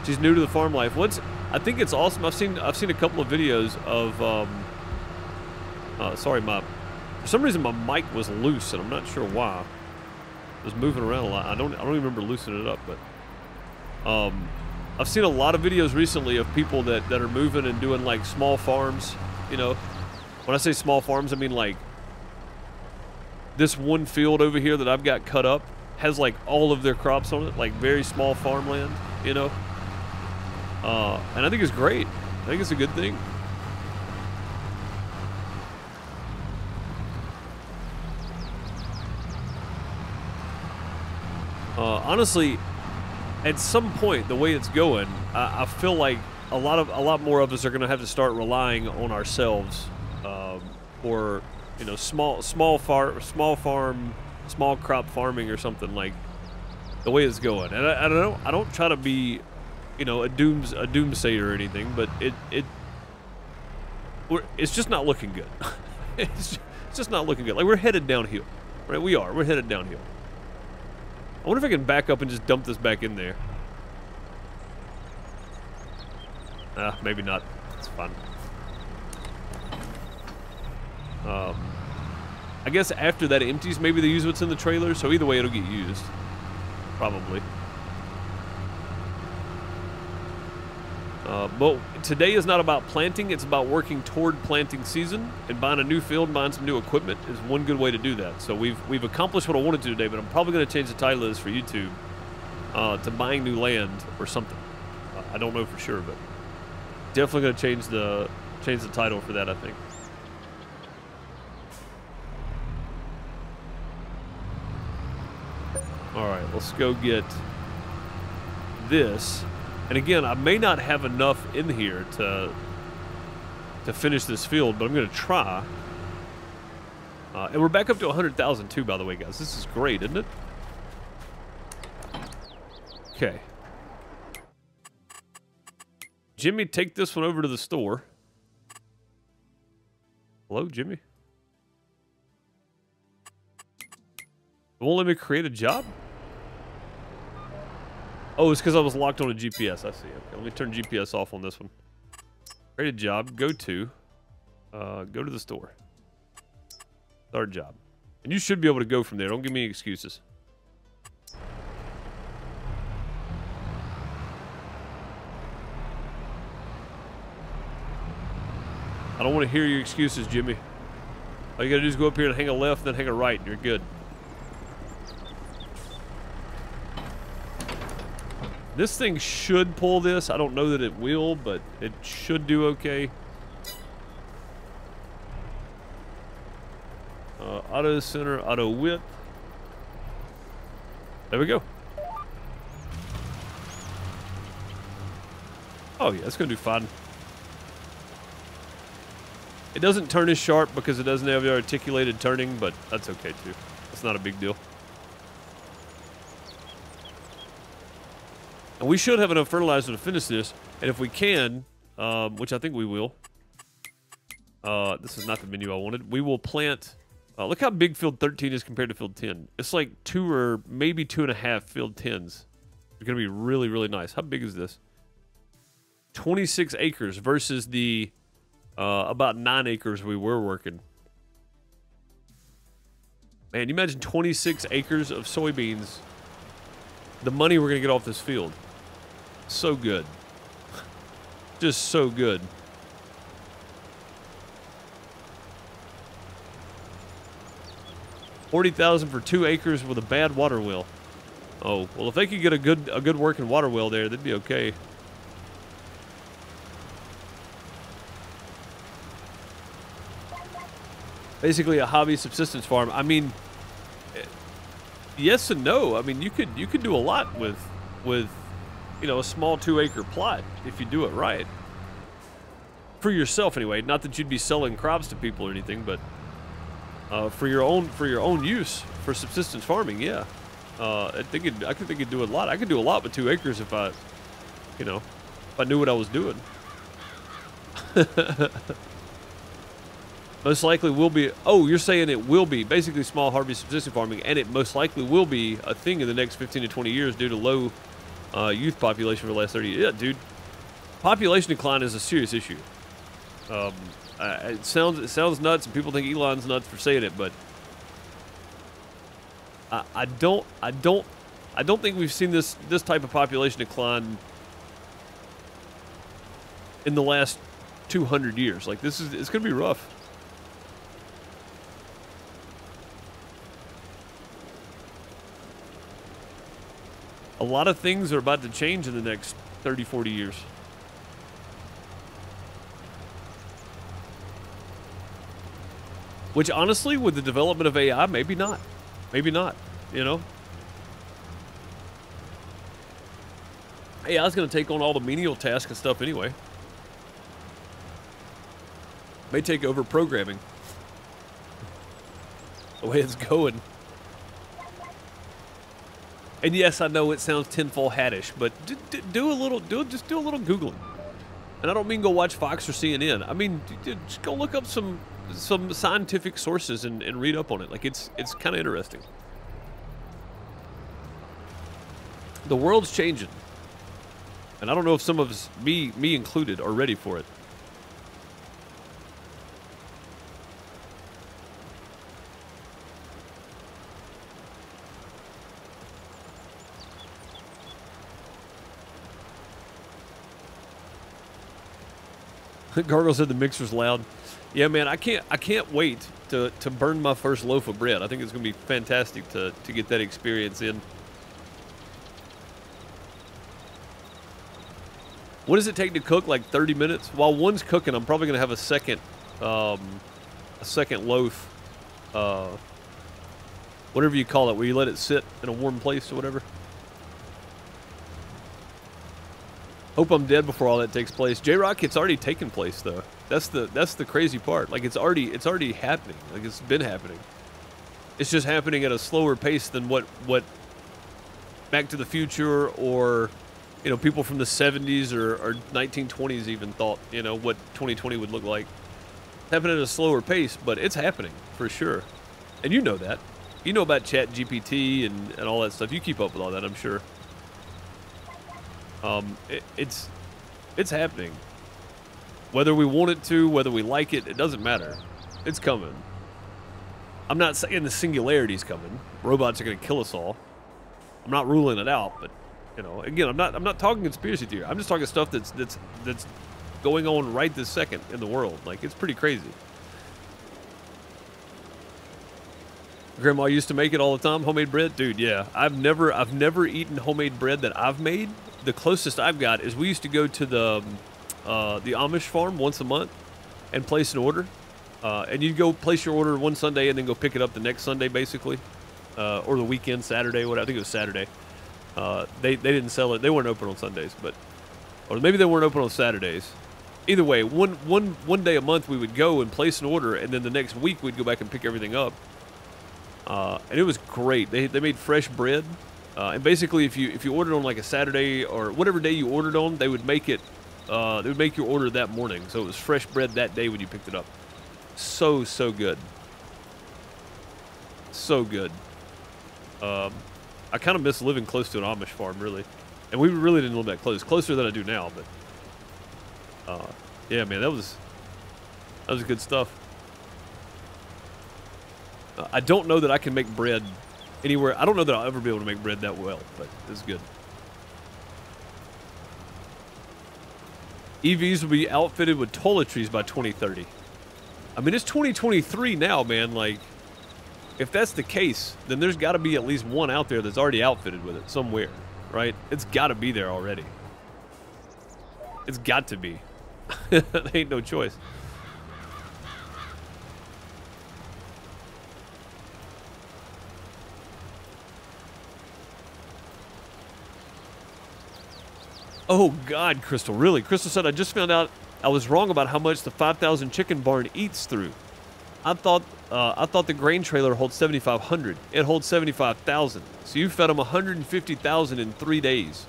She's new to the farm life. I think it's awesome. I've seen a couple of videos of sorry, for some reason my mic was loose and I'm not sure why. It was moving around a lot. I don't even remember loosening it up, but I've seen a lot of videos recently of people that are moving and doing like small farms, you know. When I say small farms, I mean like this one field over here that I've got cut up has like all of their crops on it, like very small farmland, you know. And I think it's great. I think it's a good thing. Honestly, at some point, the way it's going, I feel like a lot more of us are going to have to start relying on ourselves for, you know, small crop farming or something, like the way it's going. And I don't try to be, you know, a doomsayer or anything, but it's just not looking good. it's just not looking good. Like, we're headed downhill, right? We're headed downhill. I wonder if I can back up and just dump this back in there. Maybe not. It's fine. I guess after that empties, maybe they use what's in the trailer, so either way it'll get used. Probably. But today is not about planting, it's about working toward planting season, and buying a new field, buying some new equipment is one good way to do that. So we've accomplished what I wanted to today, but I'm probably going to change the title of this for YouTube to buying new land or something. I don't know for sure, but definitely going to change the title for that, I think. All right, let's go get this. And again, I may not have enough in here to finish this field, but I'm going to try. And we're back up to 100,000 too, by the way, guys. This is great, isn't it? Okay. Jimmy, take this one over to the store. Hello, Jimmy? It won't let me create a job? Oh, it's because I was locked on a GPS. I see. Okay, let me turn GPS off on this one. Create a job. Go to the store. Start job. And you should be able to go from there. Don't give me any excuses. I don't want to hear your excuses, Jimmy. All you got to do is go up here and hang a left, then hang a right, and you're good. This thing should pull this. I don't know that it will, but it should do okay. Auto center, auto width. There we go. Oh yeah, it's gonna do fine. It doesn't turn as sharp because it doesn't have the articulated turning, but that's okay too. It's not a big deal. And we should have enough fertilizer to finish this, and if we can, which I think we will. This is not the menu I wanted. We will plant. Look how big field 13 is compared to field 10. It's like 2 or maybe 2.5 field 10s. It's gonna be really, really nice. How big is this? 26 acres versus the about 9 acres we were working. Man, you imagine 26 acres of soybeans. The money we're gonna get off this field. So good. Just so good. $40,000 for 2 acres with a bad water wheel. Oh, well, if they could get a good working water wheel there, they'd be okay. Basically a hobby subsistence farm. I mean, yes and no. I mean, you could do a lot with you know, a small 2-acre plot if you do it right. For yourself anyway, not that you'd be selling crops to people or anything, but for your own use, for subsistence farming, yeah. I think they could do a lot. I could do a lot with 2 acres if I, you know, if I knew what I was doing. Most likely will be. Oh, you're saying it will be basically small harvest subsistence farming, and it most likely will be a thing in the next 15 to 20 years due to low youth population for the last 30 years. Yeah, dude, population decline is a serious issue. It sounds nuts, and people think Elon's nuts for saying it, but I don't think we've seen this type of population decline in the last 200 years. Like, it's gonna be rough. A lot of things are about to change in the next 30, 40 years. Which, honestly, with the development of AI, maybe not. Maybe not, you know? AI is going to take on all the menial tasks and stuff anyway. May take over programming. The way it's going. And yes, I know it sounds tinfoil hattish, but just do a little Googling. And I don't mean go watch Fox or CNN. I mean, just go look up some scientific sources and read up on it. Like, it's kind of interesting. The world's changing. And I don't know if some of us, me included, are ready for it. Gargle said the mixer's loud. Yeah, man, I can't wait to burn my first loaf of bread. I think it's gonna be fantastic to get that experience in. What does it take to cook? Like 30 minutes? While one's cooking, I'm probably gonna have a second loaf, whatever you call it, where you let it sit in a warm place or whatever. Hope I'm dead before all that takes place. J-Rock, it's already taken place though. That's the crazy part. Like, it's already happening. Like, it's been happening. It's just happening at a slower pace than what Back to the Future or, you know, people from the 70s or 1920s even thought, you know, what 2020 would look like. It's happening at a slower pace, but it's happening for sure. And you know that. You know about Chat GPT and all that stuff. You keep up with all that, I'm sure. It's happening. Whether we want it to, whether we like it, it doesn't matter. It's coming. I'm not saying the singularity's coming. Robots are going to kill us all. I'm not ruling it out, but, you know, again, I'm not talking conspiracy theory. I'm just talking stuff that's going on right this second in the world. Like, it's pretty crazy. Grandma used to make it all the time, homemade bread. Dude, yeah. I've never eaten homemade bread that I've made. The closest I've got is we used to go to the Amish farm once a month and place an order. And you'd go place your order one Sunday and then go pick it up the next Sunday, basically. Or the weekend, Saturday, whatever. I think it was Saturday. They didn't sell it. They weren't open on Sundays, but, or maybe they weren't open on Saturdays. Either way, one day a month we would go and place an order, and then the next week we'd go back and pick everything up. And it was great. They made fresh bread. And basically, if you ordered on like a Saturday or whatever day you ordered on, they would make it. They would make your order that morning, so it was fresh bread that day when you picked it up. So good. So good. I kind of miss living close to an Amish farm, really, and we really didn't live that close. Closer than I do now, but yeah, man, that was good stuff. I don't know that I can make bread anywhere. I don't know that I'll ever be able to make bread that well, but it's good. EVs will be outfitted with toiletries by 2030. I mean, it's 2023 now, man. Like, if that's the case, then there's got to be at least one out there that's already outfitted with it somewhere, right? It's got to be there already. It's got to be. There ain't no choice. Oh, God, Crystal, really? Crystal said, I just found out I was wrong about how much the 5,000 chicken barn eats through. I thought the grain trailer holds 7,500. It holds 75,000. So you fed them 150,000 in 3 days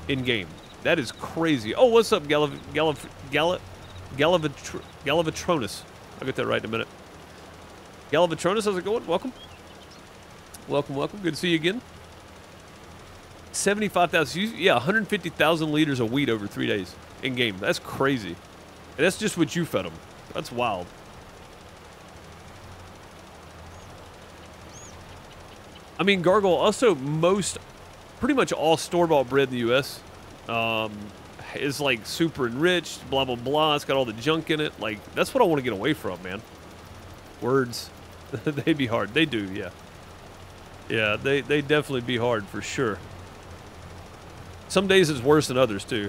in game. That is crazy. Oh, what's up, Gallivatronus? I'll get that right in a minute. Gallivatronus, how's it going? Welcome. Welcome, welcome. Good to see you again. 75,000, yeah, 150,000 liters of wheat over 3 days in game. That's crazy. And that's just what you fed them. That's wild. I mean, Gargoyle, also pretty much all store-bought bread in the U.S. Is like super enriched, blah, blah, blah. It's got all the junk in it. Like, that's what I want to get away from, man. Words. They be hard. They do, yeah. Yeah, they definitely be hard for sure. Some days it's worse than others, too.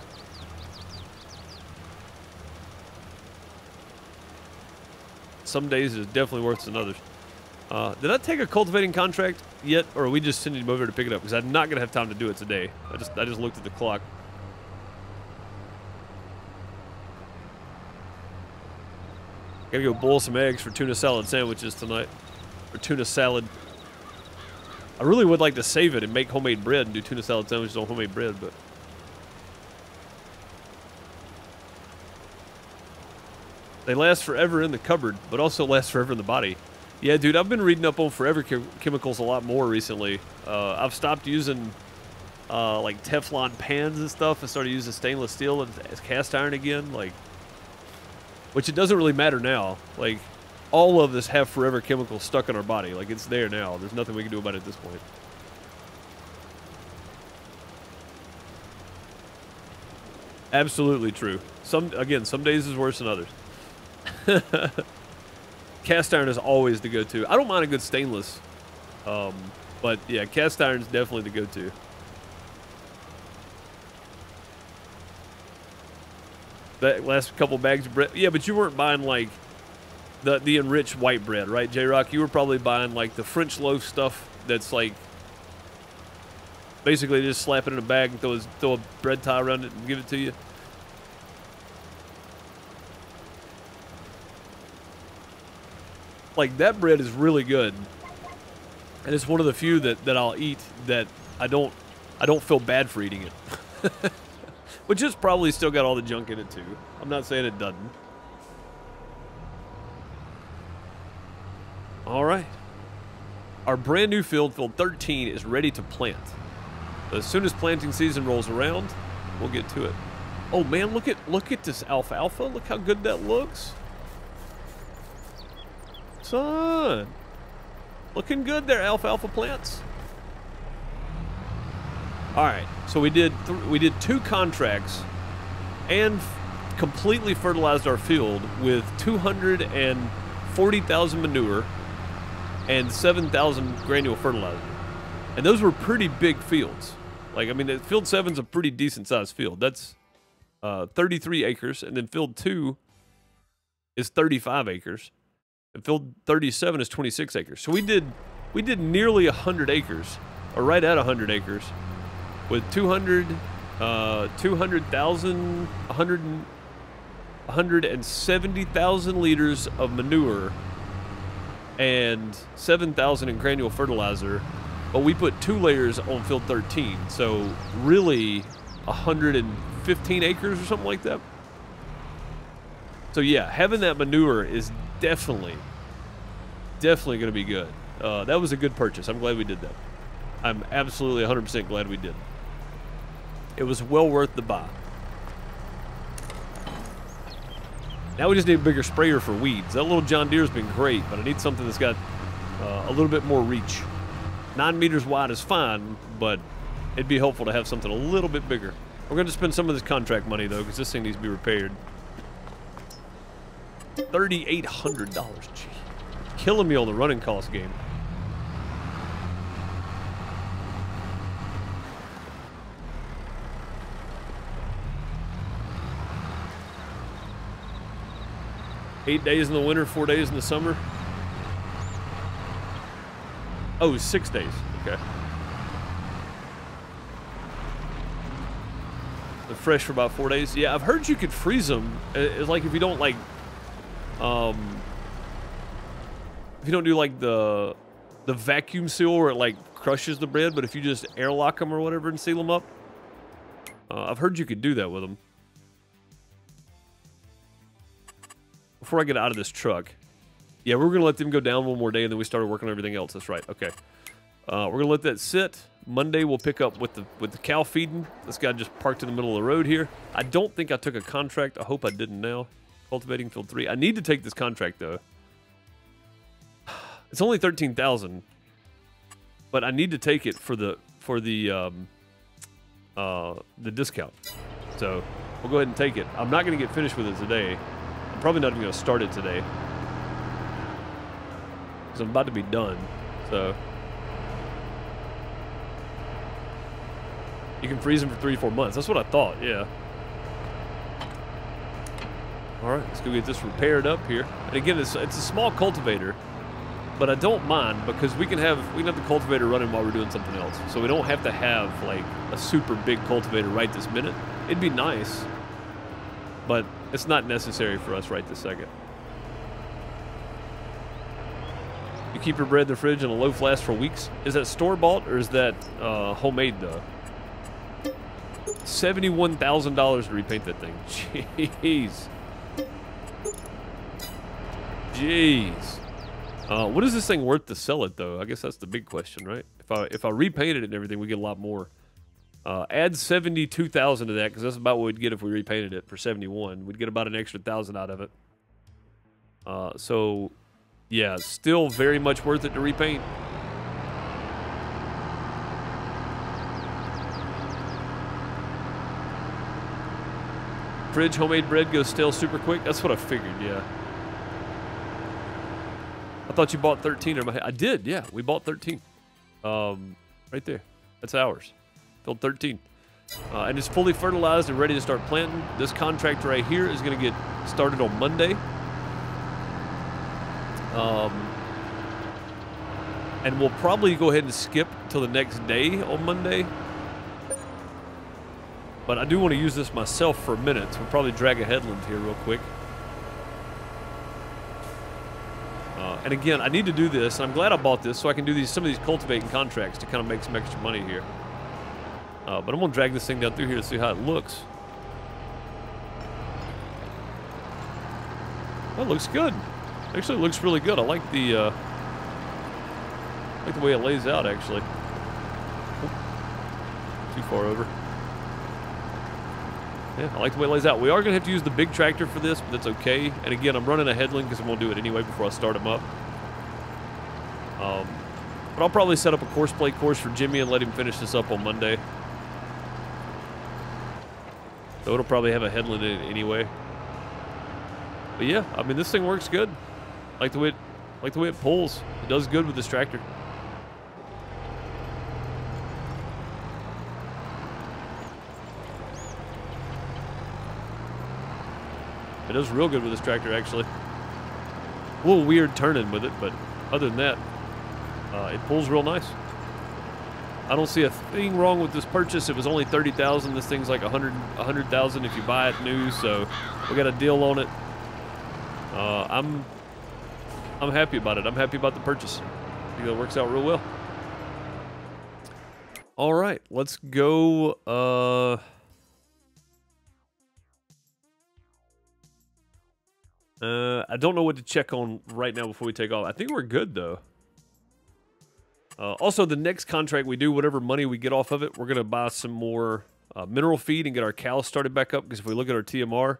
Some days it's definitely worse than others. Did I take a cultivating contract yet, or are we just sending him over to pick it up? Because I'm not going to have time to do it today. I just looked at the clock. Gotta go boil some eggs for tuna salad sandwiches tonight. Or tuna salad. I really would like to save it and make homemade bread and do tuna salad sandwiches on homemade bread, but... They last forever in the cupboard, but also last forever in the body. Yeah, dude, I've been reading up on forever chemicals a lot more recently. I've stopped using, like, Teflon pans and stuff and started using stainless steel as cast iron again, like... Which it doesn't really matter now. Like, all of us have forever chemicals stuck in our body. Like, it's there now. There's nothing we can do about it at this point. Absolutely true. Some days is worse than others. Cast iron is always the go-to. I don't mind a good stainless. But, yeah, cast iron is definitely the go-to. That last couple bags of bread. Yeah, but you weren't buying, like, the enriched white bread, right, J-Rock? You were probably buying, like, the French loaf stuff that's, like, basically just slap it in a bag and throw a bread tie around it and give it to you. Like, that bread is really good. And it's one of the few that I'll eat that I don't feel bad for eating it. Which has probably still got all the junk in it, too. I'm not saying it doesn't. All right. Our brand new field 13, is ready to plant. So as soon as planting season rolls around, we'll get to it. Oh, man, look at this alfalfa. Look how good that looks. Son. Looking good there, alfalfa plants. All right, so we did 2 contracts and completely fertilized our field with 240,000 manure and 7,000 granule fertilizer. And those were pretty big fields. Like, I mean, field 7's a pretty decent sized field. That's 33 acres, and then field 2 is 35 acres, and field 37 is 26 acres. So we did nearly 100 acres, or right at 100 acres. With 170,000 liters of manure and 7,000 in granule fertilizer, but we put 2 layers on field 13, so really 115 acres or something like that. So yeah, having that manure is definitely going to be good. That was a good purchase. I'm glad we did that. I'm absolutely 100% glad we did. It was well worth the buy. Now we just need a bigger sprayer for weeds. That little John Deere's been great, but I need something that's got a little bit more reach. 9 meters wide is fine, but it'd be helpful to have something a little bit bigger. We're going to spend some of this contract money, though, because this thing needs to be repaired. $3,800. Gee. Killing me on the running cost game. Eight days in the winter, 4 days in the summer. Oh, 6 days. Okay. They're fresh for about 4 days. Yeah, I've heard you could freeze them. It's like if you don't like, if you don't do like the vacuum seal where it like crushes the bread, but if you just airlock them or whatever and seal them up, I've heard you could do that with them. Before I get out of this truck, yeah, we're gonna let them go down one more day, and then we started working on everything else. That's right. Okay, we're gonna let that sit. Monday we'll pick up with the cow feeding. This guy just parked in the middle of the road here. I don't think I took a contract. I hope I didn't now. Cultivating field 3. I need to take this contract though. It's only 13,000, but I need to take it for the discount. So we'll go ahead and take it. I'm not gonna get finished with it today. I'm probably not even gonna start it today because I'm about to be done. So you can freeze them for 3 to 4 months. That's what I thought. Yeah. All right, let's go get this repaired up here. And again, it's a small cultivator, but I don't mind because we can have the cultivator running while we're doing something else. So we don't have to have like a super big cultivator right this minute. It'd be nice, but it's not necessary for us right this second. You keep your bread in the fridge in a low flask for weeks. Is that store-bought or is that homemade though? $71,000 to repaint that thing. Jeez. Jeez. What is this thing worth to sell it though? I guess that's the big question, right? If I repainted it and everything, we get a lot more. Add 72,000 to that because that's about what we'd get if we repainted it for 71. We'd get about an extra 1,000 out of it. So yeah, still very much worth it to repaint. Fridge homemade bread goes stale super quick. That's what I figured. Yeah. I thought you bought 13 in my head. I did. Yeah, we bought 13. Right there. That's ours. Filled 13. And it's fully fertilized and ready to start planting. This contract right here is going to get started on Monday. And we'll probably go ahead and skip till the next day on Monday. But I do want to use this myself for a minute, so we'll probably drag a headland here real quick. And again, I need to do this, and I'm glad I bought this so I can do some of these cultivating contracts to kind of make some extra money here. But I'm going to drag this thing down through here to see how it looks. That looks good. Actually, it looks really good. I like the way it lays out, actually. Too far over. Yeah, I like the way it lays out. We are going to have to use the big tractor for this, but that's okay. And again, I'm running a headland because I'm going to do it anyway before I start them up. But I'll probably set up a course play course for Jimmy and let him finish this up on Monday. So it'll probably have a headland in it anyway. But yeah, I mean, this thing works good. I like the way it pulls. It does good with this tractor. It does real good with this tractor, actually. A little weird turning with it, but other than that, it pulls real nice. I don't see a thing wrong with this purchase. It was only $30,000. This thing's like $100,000 if you buy it new, so we got a deal on it. I'm happy about it. I'm happy about the purchase. I think that works out real well. All right, let's go. I don't know what to check on right now before we take off. I think we're good, though. Also, the next contract we do, whatever money we get off of it, we're going to buy some more mineral feed and get our cows started back up. Because if we look at our TMR,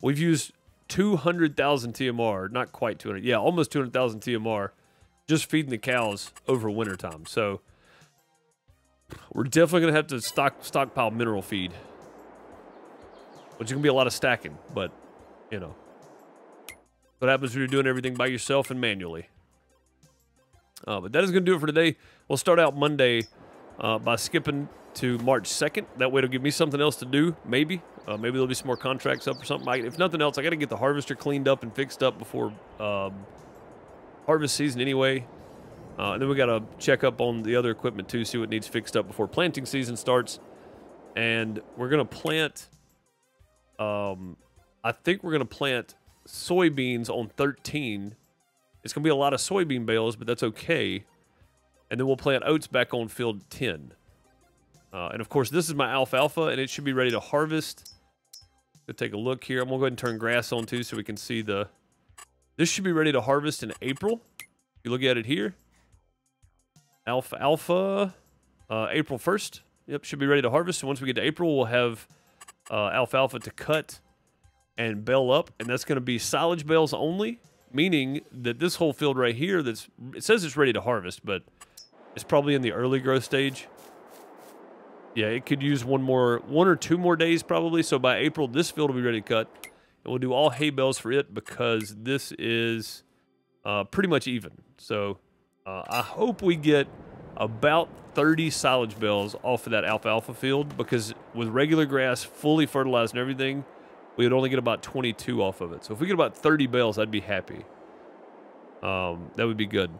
we've used 200,000 TMR. Not quite 200. Yeah, almost 200,000 TMR just feeding the cows over wintertime. So we're definitely going to have to stockpile mineral feed. which is going to be a lot of stacking, but, you know. What happens when you're doing everything by yourself and manually. But that is going to do it for today. We'll start out Monday by skipping to March 2nd. That way it'll give me something else to do, maybe. Maybe there'll be some more contracts up or something. If nothing else, I got to get the harvester cleaned up and fixed up before harvest season anyway. And then we got to check up on the other equipment too, see what needs fixed up before planting season starts. And we're going to plant, I think we're going to plant soybeans on 13. It's going to be a lot of soybean bales, but that's okay. And then we'll plant oats back on field 10. And of course, this is my alfalfa, and it should be ready to harvest. Let's take a look here. I'm going to go ahead and turn grass on too so we can see the... This should be ready to harvest in April. If you look at it here. Alfalfa, April 1st. Yep, should be ready to harvest. So once we get to April, we'll have alfalfa to cut and bale up. And that's going to be silage bales only, meaning that this whole field right here, it says it's ready to harvest, but it's probably in the early growth stage. Yeah, it could use one or two more days probably. So by April, this field will be ready to cut. And we'll do all hay bales for it because this is pretty much even. So I hope we get about 30 silage bales off of that alfalfa field, because with regular grass, fully fertilized and everything, we would only get about 22 off of it. So if we get about 30 bales, I'd be happy. That would be good.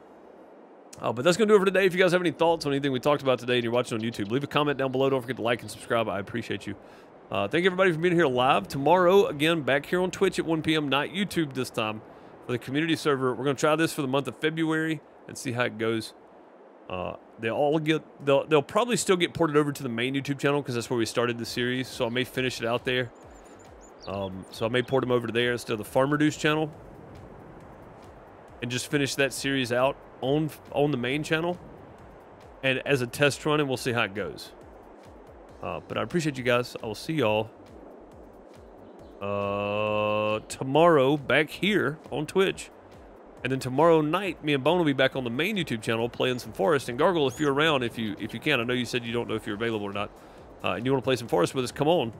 But that's going to do it for today. If you guys have any thoughts on anything we talked about today and you're watching on YouTube, leave a comment down below. Don't forget to like and subscribe. I appreciate you. Thank you, everybody, for being here live. Tomorrow, again, back here on Twitch at 1 p.m., not YouTube this time, for the community server. We're going to try this for the month of February and see how it goes. They'll probably still get ported over to the main YouTube channel because that's where we started the series. So I may finish it out there. So I may port them over to there instead of the Farm Reduce channel and just finish that series out on the main channel and as a test run, and we'll see how it goes. But I appreciate you guys. I will see y'all tomorrow back here on Twitch. And then tomorrow night, me and Bone will be back on the main YouTube channel playing some Forest. And Gargle, if you're around, if you can, I know you said you don't know if you're available or not, and you want to play some Forest with us, come on.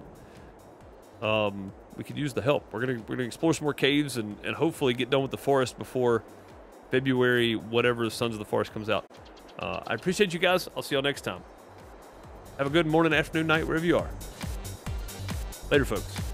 We could use the help. We're gonna explore some more caves and hopefully get done with the Forest before February, whatever Sons of the Forest comes out. I appreciate you guys. I'll see y'all next time. Have a good morning, afternoon, night, wherever you are. Later, folks.